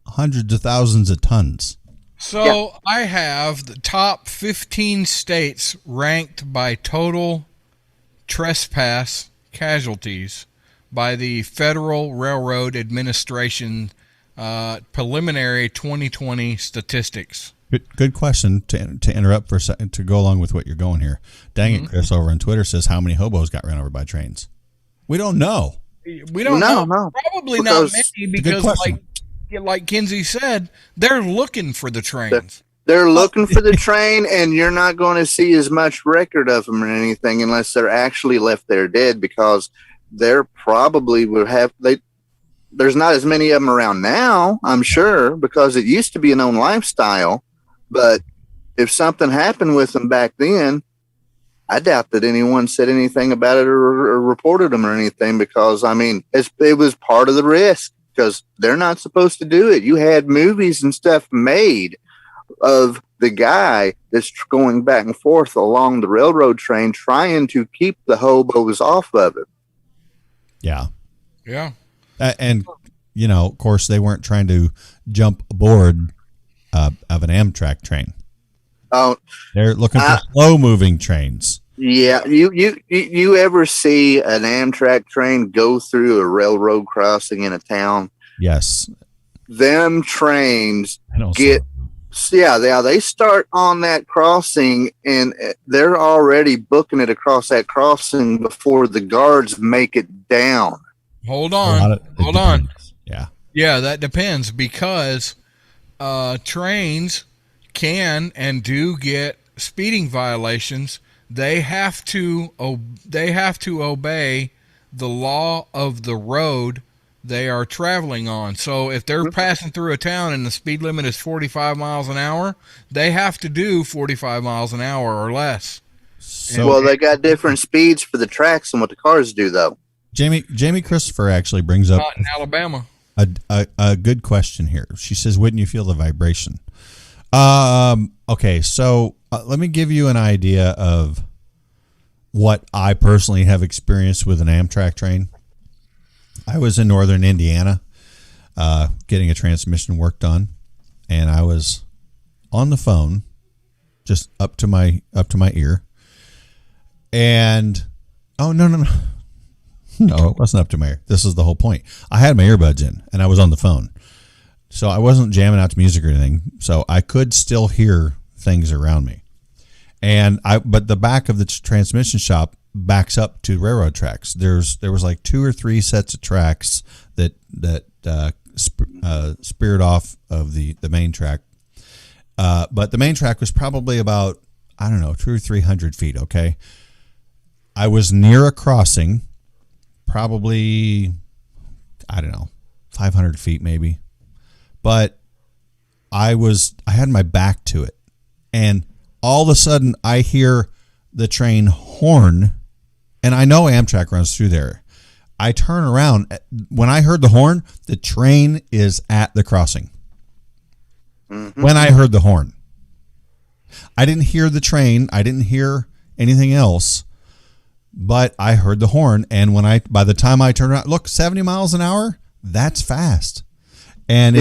hundreds of thousands of tons. So I have the top 15 states ranked by total trespass casualties by the Federal Railroad Administration preliminary 2020 statistics. Good question to interrupt for a second to go along with what you're going here. Dang it, Chris over on Twitter says how many hobos got run over by trains. We don't know. We don't know. Probably not many because, like Kinsey said, they're looking for the trains. They're looking for the train, and you're not going to see as much record of them or anything unless they're actually left there dead, because they're probably would have there's not as many of them around now, I'm sure, because it used to be a known lifestyle. But if something happened with them back then, I doubt that anyone said anything about it or reported them or anything, because, I mean, it was part of the risk, because they're not supposed to do it. You had movies and stuff made of the guy that's going back and forth along the railroad train trying to keep the hobos off of it. Yeah. Yeah. And, you know, of course, they weren't trying to jump aboard of an Amtrak train. Oh, they're looking for slow-moving trains. Yeah, you ever see an Amtrak train go through a railroad crossing in a town? Yes. Them trains they start on that crossing, and they're already booking it across that crossing before the guards make it down. Hold on. Yeah, that depends, because trains can and do get speeding violations. They have to obey the law of the road they are traveling on. So if they're passing through a town and the speed limit is 45 miles an hour, they have to do 45 miles an hour or less. Well, they got different speeds for the tracks than what the cars do, though. Jamie Christopher actually brings up not in Alabama a good question here. She says, "Wouldn't you feel the vibration?" Okay, so let me give you an idea of what I personally have experienced with an Amtrak train. I was in northern Indiana getting a transmission work done, and I was on the phone just up to my ear. And no, it wasn't up to my ear. This is the whole point. I had my earbuds in, and I was on the phone. So I wasn't jamming out to music or anything, so I could still hear things around me. But the back of the transmission shop backs up to railroad tracks. There was like 2 or 3 sets of tracks that speared off of the main track. But the main track was probably about, I don't know, 200 or 300 feet. Okay, I was near a crossing, probably, I don't know, 500 feet maybe. But I had my back to it, and all of a sudden I hear the train horn, and I know Amtrak runs through there. I turn around. When I heard the horn, the train is at the crossing. Mm-hmm. When I heard the horn, I didn't hear the train. I didn't hear anything else, but I heard the horn. And by the time I turned around, look, 70 miles an hour, that's fast. And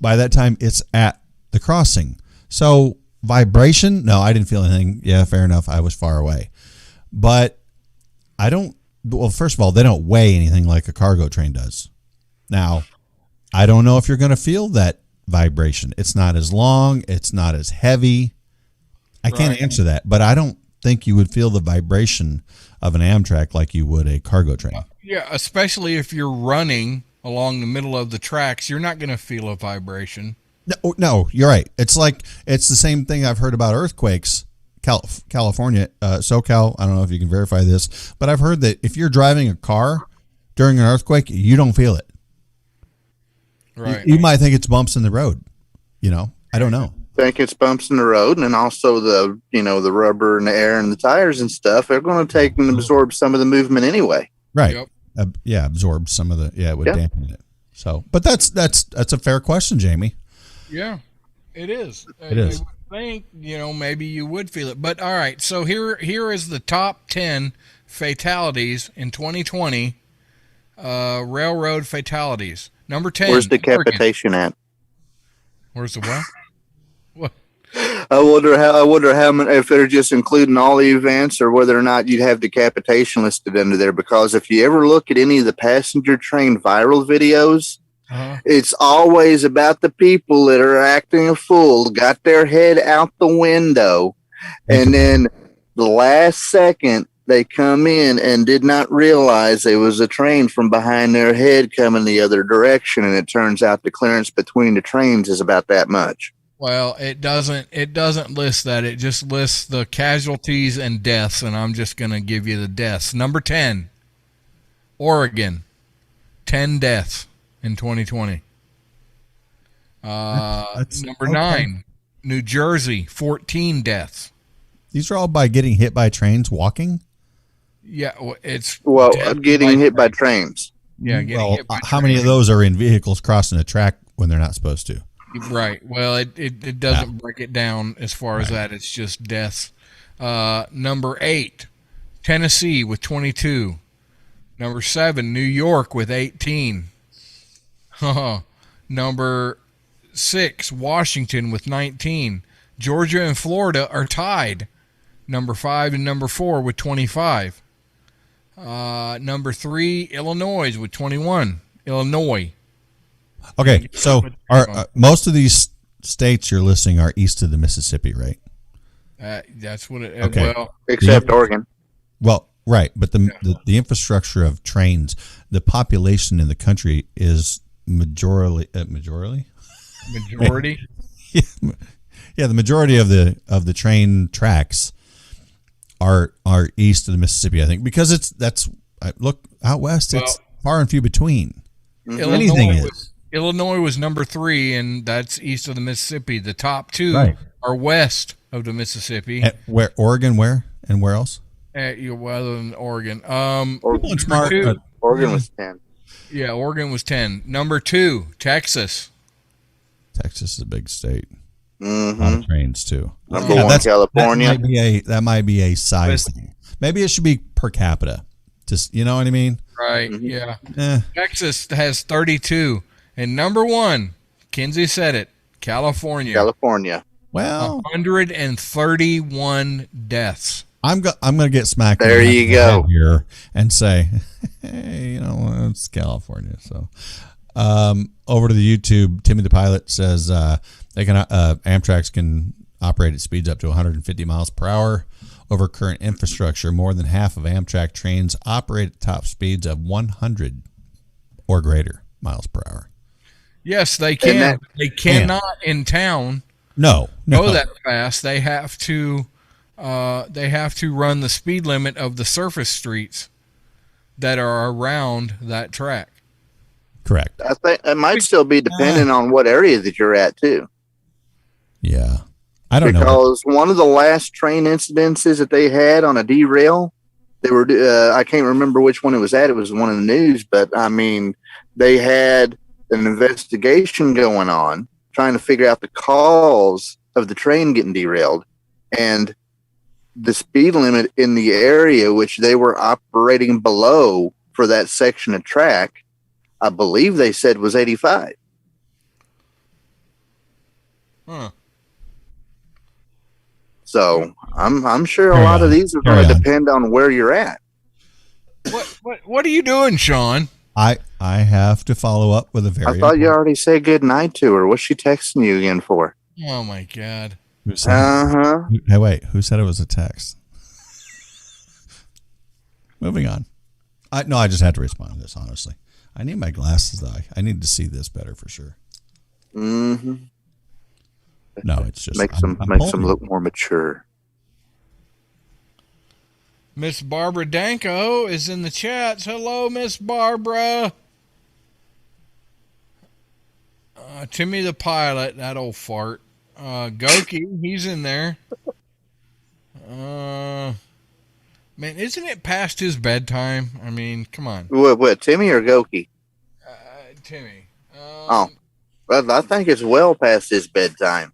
by that time, it's at the crossing. So vibration? No, I didn't feel anything. Yeah, fair enough. I was far away. But well, first of all, they don't weigh anything like a cargo train does. Now, I don't know if you're going to feel that vibration. It's not as long. It's not as heavy. I can't answer that, but I don't think you would feel the vibration of an Amtrak like you would a cargo train. Yeah, especially if you're running along the middle of the tracks, you're not going to feel a vibration. No, you're right. It's the same thing I've heard about earthquakes. California, SoCal, I don't know if you can verify this, but I've heard that if you're driving a car during an earthquake, you don't feel it. Right. You might think it's bumps in the road. I don't know. Think it's bumps in the road, and also the rubber and the air and the tires and stuff are going to take and absorb some of the movement anyway. Right. Yep. Absorb some of the, it would dampen it. So, but that's a fair question, Jamie. Yeah, it is. It is. I would think, maybe you would feel it. But all right, so here is the top 10 fatalities in 2020 railroad fatalities. Number 10. Where's Oregon. decapitation at? Where's the what? What? I wonder how many, if they're just including all the events or whether or not you'd have decapitation listed under there. Because if you ever look at any of the passenger train viral videos, it's always about the people that are acting a fool, got their head out the window, and then the last second they come in and did not realize there was a train from behind their head coming the other direction, and it turns out the clearance between the trains is about that much. Well, it doesn't list that. It just lists the casualties and deaths, and I'm just going to give you the deaths. Number 10, Oregon, 10 deaths in 2020. Number 9, New Jersey, 14 deaths. These are all by getting hit by trains walking? Yeah, it's getting hit by trains. Yeah, getting hit by how trains. many of those are in vehicles crossing a track when they're not supposed to? Right. Well, it doesn't break it down as far as that. It's just deaths. Number 8, Tennessee with 22. Number 7, New York with 18. Number 6, Washington with 19. Georgia and Florida are tied. Number 5 and number 4 with 25. Number 3, Illinois with 21. Illinois. Okay, so most of these states you're listing are east of the Mississippi, right? That's what it. Okay. Well, except Oregon. Well, right, but the infrastructure of trains, the population in the country is majority. Yeah, the majority of the train tracks are east of the Mississippi, I think, because look out west. It's far and few between. Illinois was number 3, and that's east of the Mississippi. The top 2 are west of the Mississippi. Where Oregon? Where and where else? Well, in Oregon. Oregon was 10. Yeah, Oregon was 10. Number 2, Texas. Texas is a big state. Mm-hmm. A lot of trains too. Number 1, California. That might be a size thing. Maybe it should be per capita. Just, you know what I mean? Right. Mm-hmm. Yeah. Texas has 32, and number 1, Kinsey said it, California. Well, 131 deaths. I'm gonna get smacked. There you go. Here and say, hey, it's California. So, over to the YouTube, Timmy the Pilot says they can Amtrak's can operate at speeds up to 150 miles per hour over current infrastructure. More than half of Amtrak trains operate at top speeds of 100 or greater miles per hour. Yes, they can. They cannot in town. No, go that fast. They have to. They have to run the speed limit of the surface streets that are around that track. Correct. I think it might still be dependent on what area that you're at too. Yeah, I don't know. Because one of the last train incidences that they had on a derail, they were I can't remember which one it was at. It was one in the news, but I mean, they had an investigation going on trying to figure out the cause of the train getting derailed, and the speed limit in the area which they were operating below for that section of track, I believe they said was 85. Huh. So I'm sure a lot of these are going to depend on where you're at. What are you doing, Sean? I have to follow up with a very. I thought you already said good night to her. What's she texting you again for? Oh my God. Hey, wait. Who said it was a text? Moving on. I just had to respond to this, honestly. I need my glasses, though. I need to see this better for sure. Mm-hmm. No, it's just makes them look more mature. Miss Barbara Danko is in the chats. Hello, Miss Barbara. Timmy the Pilot, that old fart. Goki, he's in there. Man, isn't it past his bedtime? I mean, come on. What Timmy or Goki? Timmy. Well, I think it's well past his bedtime.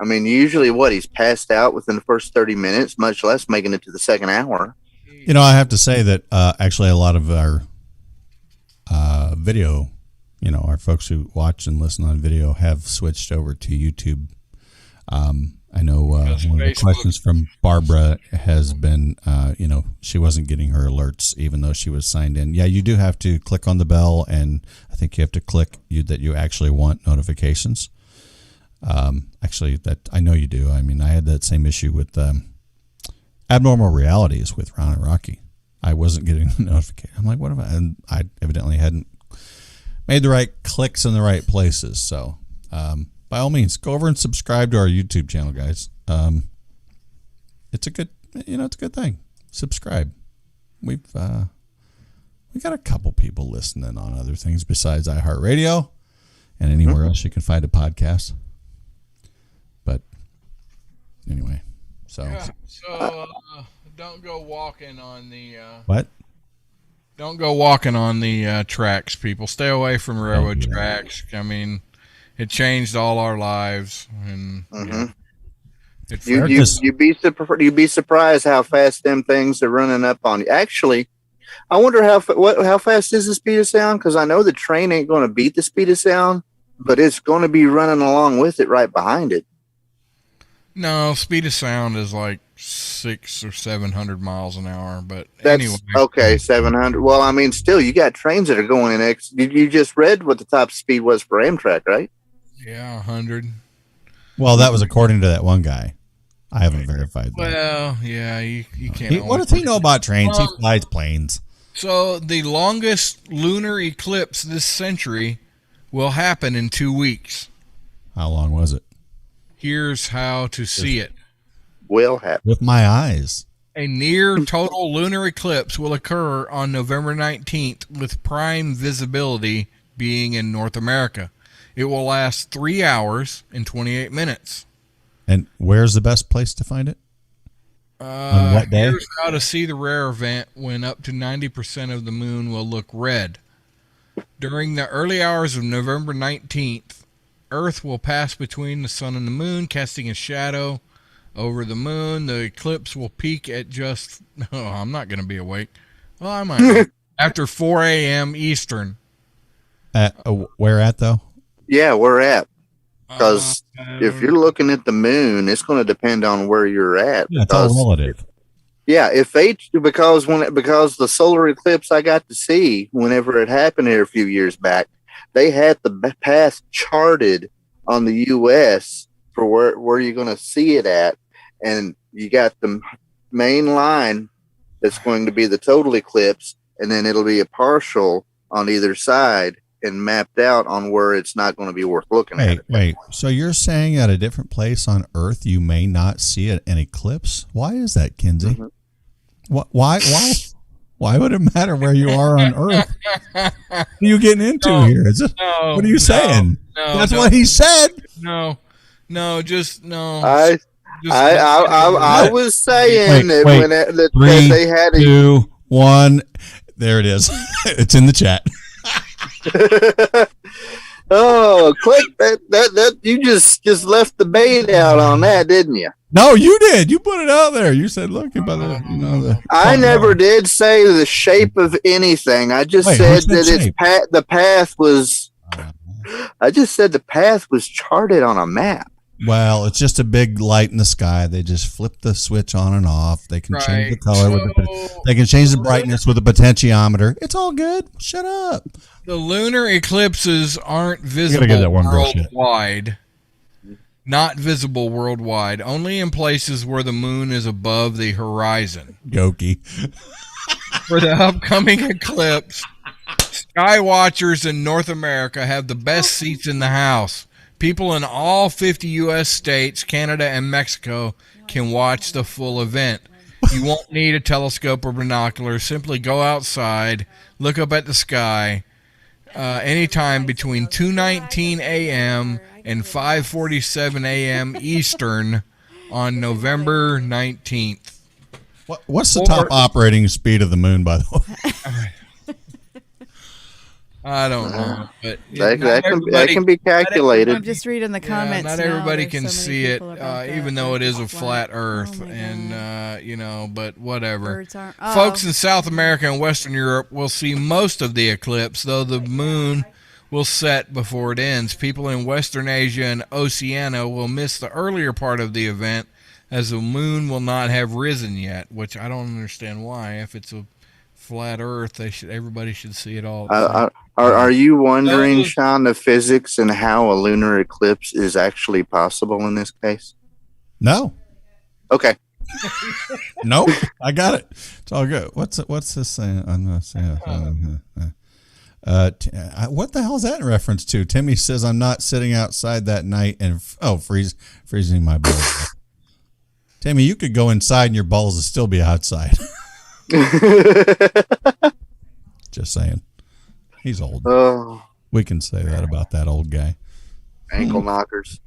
I mean, usually he's passed out within the first 30 minutes, much less making it to the second hour. I have to say that actually a lot of our video, our folks who watch and listen on video have switched over to YouTube. I know one of the questions from Barbara has been, she wasn't getting her alerts even though she was signed in. Yeah, you do have to click on the bell, and I think you have to click that you actually want notifications. Actually, that I know you do. I mean, I had that same issue with Abnormal Realities with Ron and Rocky. I wasn't getting the notification. I'm like, what am I? And I evidently hadn't made the right clicks in the right places. So, by all means, go over and subscribe to our YouTube channel, guys. It's a good, it's a good thing. Subscribe. We got a couple people listening on other things besides iHeartRadio and anywhere else you can find a podcast. But anyway, so don't go walking on the what? Don't go walking on the tracks, people. Stay away from railroad tracks. I mean, it changed all our lives, and you'd be surprised how fast them things are running up on you. Actually, I wonder how fast is the speed of sound? Because I know the train ain't going to beat the speed of sound, but it's going to be running along with it right behind it. No, speed of sound is like 600 or 700 miles an hour, but that's anyway. Okay, 700. Well, I mean, still, you got trains that are going in X. You just read what the top speed was for Amtrak, right? Yeah, 100. Well, that was according to that one guy. I haven't verified that. Well, yeah, you can't. What does he know about trains? He flies planes. So the longest lunar eclipse this century will happen in 2 weeks. How long was it? Here's how to see it. Will happen. With my eyes. A near total lunar eclipse will occur on November 19th with prime visibility being in North America. It will last 3 hours and 28 minutes. And where's the best place to find it? On what day? Here's how to see the rare event when up to 90% of the moon will look red. During the early hours of November 19th, Earth will pass between the sun and the moon, casting a shadow over the moon. The eclipse will peak at just... Oh, I'm not going to be awake. Well, I might be. After 4 a.m. Eastern. Where at, though? Yeah, where at? Because if you're looking at the moon, it's going to depend on where you're at. Yeah, it's all relative. Yeah, because the solar eclipse I got to see whenever it happened here a few years back, they had the path charted on the U.S. for where you're going to see it at, and you got the main line that's going to be the total eclipse, and then it'll be a partial on either side and mapped out on where it's not going to be worth looking at. Wait. So you're saying at a different place on Earth you may not see an eclipse? Why is that, Kinsey? Mm-hmm. Why would it matter where you are on Earth? What are you getting into here? What are you saying? That's what he said. No. I was saying that they had 2, 1. There it is. It's in the chat. Oh, quick! That you just left the bait out on that, didn't you? No, you did. You put it out there. You said, "Look, by the." I never did say the shape of anything. I just said that the path was. I just said the path was charted on a map. Well, it's just a big light in the sky. They just flip the switch on and off. They can change the color they can change the brightness with a potentiometer. It's all good. Shut up. The lunar eclipses aren't visible worldwide. Not visible worldwide. Only in places where the moon is above the horizon. Yoki. For the upcoming eclipse, sky watchers in North America have the best seats in the house. People in all 50 U.S. states, Canada, and Mexico can watch the full event. You won't need a telescope or binoculars. Simply go outside, look up at the sky anytime between 2:19 a.m. and 5:47 a.m. Eastern on November 19th. What's the top operating speed of the moon, by the way? I don't know, but that can be calculated. I'm just reading the comments. not now. everybody There's can so many see it, people about that. even though it is a flat Oh Earth, my and God. but whatever. Birds aren't. Folks in South America and Western Europe will see most of the eclipse, though the moon will set before it ends. People in Western Asia and Oceania will miss the earlier part of the event, as the moon will not have risen yet, which I don't understand why. If it's a flat Earth, everybody should see it all. Are you wondering, Sean, the physics and how a lunar eclipse is actually possible in this case? No. Okay. Nope. I got it. It's all good. What's this saying? I'm not saying. What the hell is that in reference to? Timmy says, I'm not sitting outside that night and freezing my balls. Timmy, you could go inside and your balls would still be outside. Just saying. He's old. Oh, We can say that about that old guy. ankle knockers.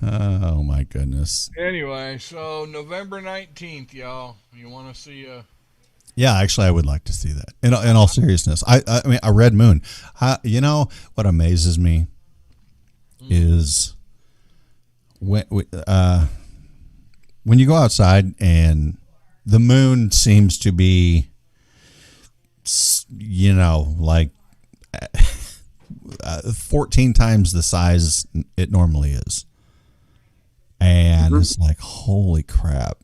Oh, my goodness. Anyway, so November 19th, y'all. You want to see a... Yeah, actually, I would like to see that. In all seriousness, I mean, a red moon. You know what amazes me is when you go outside and the moon seems to be, like 14 times the size it normally is, and it's like, holy crap.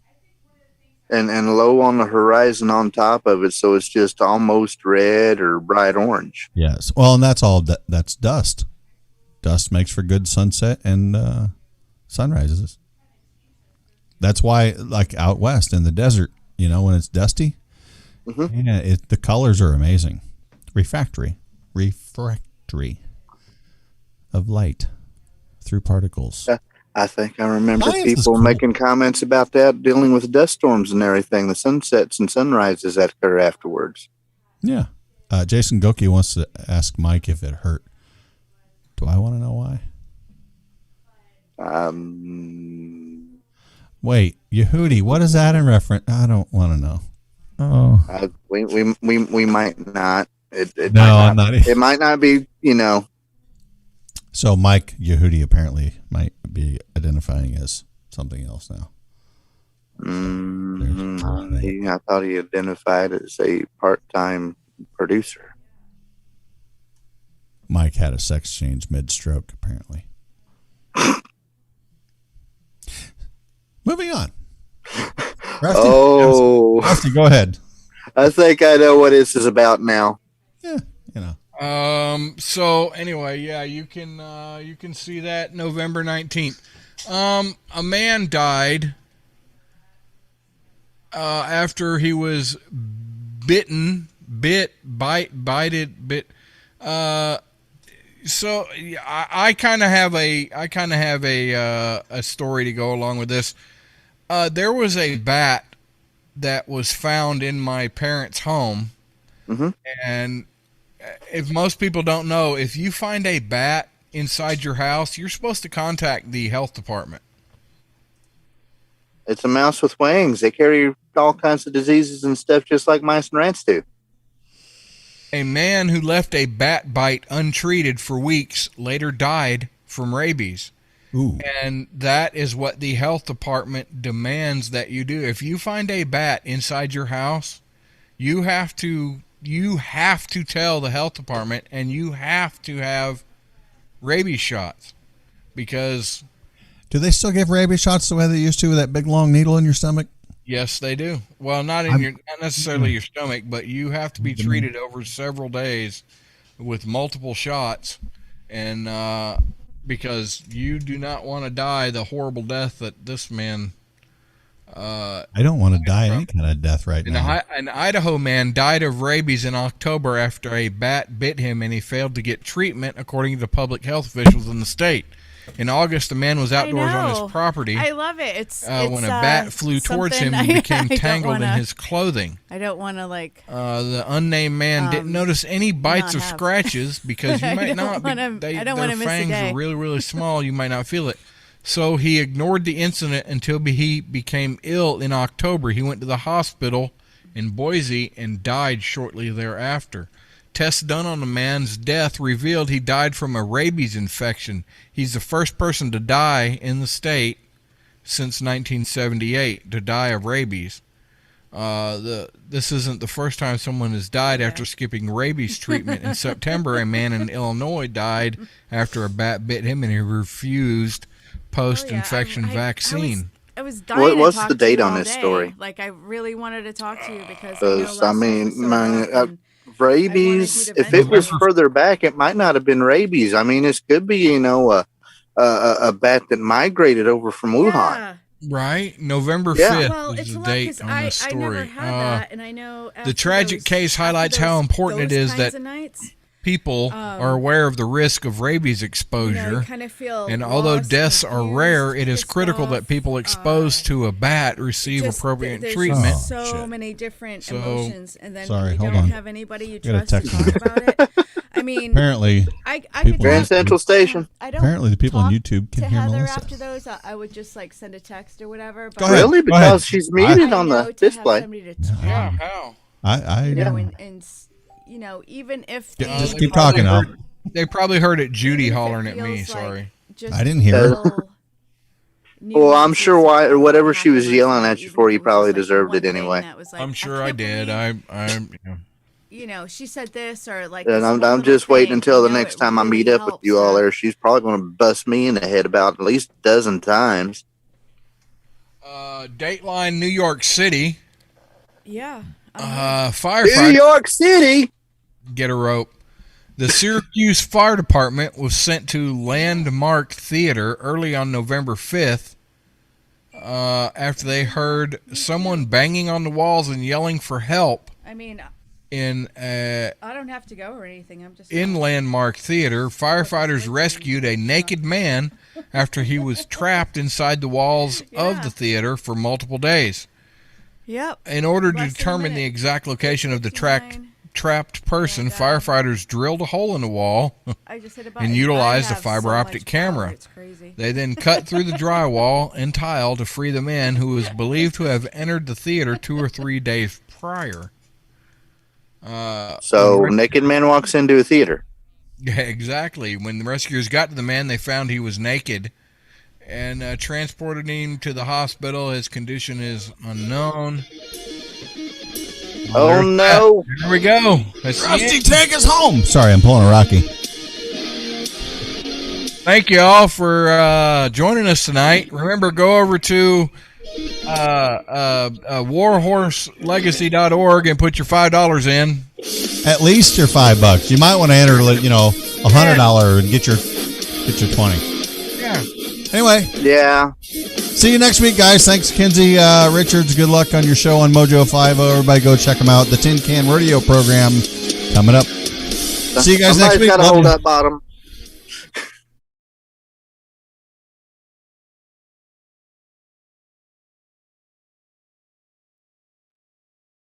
And low on the horizon on top of it, so it's just almost red or bright orange. Yes. Well, and that's all. That's dust. Dust makes for good sunset and sunrises. That's why, like out west in the desert, when it's dusty, the colors are amazing. Refractory of light through particles. I think I remember Science is people cool. making comments about that, dealing with dust storms and everything, the sunsets and sunrises that occur afterwards. Yeah. Jason Goki wants to ask Mike if it hurt. Do I want to know why? Wait, Yehudi, what is that in reference? I don't want to know. Oh, We might not. I'm not. It might not be, So Mike Yehudi apparently might be identifying as something else now. I thought he identified as a part-time producer. Mike had a sex change mid-stroke, apparently. Moving on. Rusty, go ahead. I think I know what this is about now. Yeah, So anyway, yeah, you can see that November 19th. A man died after he was bitten. So I kind of have a story to go along with this. There was a bat that was found in my parents' home, and if most people don't know, if you find a bat inside your house, you're supposed to contact the health department. It's a mouse with wings. They carry all kinds of diseases and stuff just like mice and rats do. A man who left a bat bite untreated for weeks later died from rabies. Ooh. And that is what the health department demands that you do. If you find a bat inside your house, you have to tell the health department, and you have to have rabies shots. Because do they still give rabies shots the way they used to with that big long needle in your stomach? yes, they do. Well, not necessarily your stomach, but you have to be treated over several days with multiple shots, and because you do not want to die the horrible death that this man. I don't want to die any kind of death right now. An Idaho man died of rabies in October after a bat bit him, and he failed to get treatment, according to public health officials in the state. In August, a man was outdoors on his property. I love it. It's when a bat flew towards him and became tangled in his clothing. I don't want to the unnamed man didn't notice any bites or scratches because you might not. Their fangs are really, really small. You might not feel it. So he ignored the incident until he became ill in October. He went to the hospital in Boise and died shortly thereafter. tests done on the man's death revealed he died from a rabies infection. He's the first person to die in the state since 1978 to die of rabies. This isn't the first time someone has died after skipping rabies treatment. In September, a man in Illinois died after a bat bit him and he refused post-infection vaccine. I was dying to What's talk the to date you on all this day. story? Like, I really wanted to talk to you because I mean, rabies. you to If it was mention further back, it might not have been rabies. I mean, it could be, a bat that migrated over from Wuhan. Yeah. Right? November Yeah. 5th Well, is it's a the lot date because on this I never story. had that, and I know The tragic case highlights how important it is that people are aware of the risk of rabies exposure. kind of feel And although lost, deaths are confused, rare, it is pissed critical off, that people exposed to a bat receive just appropriate there's treatment. just so shit. many different So- emotions, and then Sorry, you hold don't on. have anybody you Got a trust to text talk about it. I mean, Apparently, I people could Grand talk- Central Station. I don't apparently the people on talk YouTube can to hear Heather Melissa. after those. I would just like send a text or whatever. But Go ahead. Really? Go ahead. Because she's muted I on know the to have display. somebody to talk, Yeah, how? I and even if Yeah, just the- keep talking now. They probably heard it Judy even if it hollering at me, feels like sorry. just I didn't hear her. little Well, I'm nuances sure of whatever she was happiness, yelling like, at you even for, if you it was probably just, like, deserved one it thing anyway. that was like, I'm sure I can't did. believe, she said this or like. And this I'm one just little waiting thing, until the you know, next it time I really meet up with you all helps, there. She's probably going to bust me in the head about at least a dozen times. Dateline New York City. Yeah. New Firefighter, York City. get a rope. The Syracuse Fire Department was sent to Landmark Theater early on November 5th after they heard someone banging on the walls and yelling for help I mean, in I don't have to go or anything. I'm just in Landmark Theater. Firefighters rescued a naked man after he was trapped inside the walls of the theater for multiple days. Yep. In order to Less than a determine the minute. exact location of the 59. trapped person, And, firefighters drilled a hole in the wall I just hit a and button. utilized I a have fiber so optic much camera. power, it's crazy. They then cut through the drywall and tile to free the man who was believed to have entered the theater 2 or 3 days prior. So, naked man walks into a theater. Yeah, exactly. When the rescuers got to the man, they found he was naked and transported him to the hospital. His condition is unknown. Oh, there's no. that. There we go. That's the Rusty, end. take us home. Sorry, I'm pulling a Rocky. Thank you all for joining us tonight. Remember, go over to warhorselegacy.org and put your $5 in. At least your $5. You might want to enter, $100 and get your 20. Yeah. Anyway, Yeah. see you next week, guys. Thanks, Kinsey Richards. Good luck on your show on Mojo 50. Everybody go check them out. The Tin Can Radio program coming up. See you guys next Somebody's week. got to Love hold you. that bottom.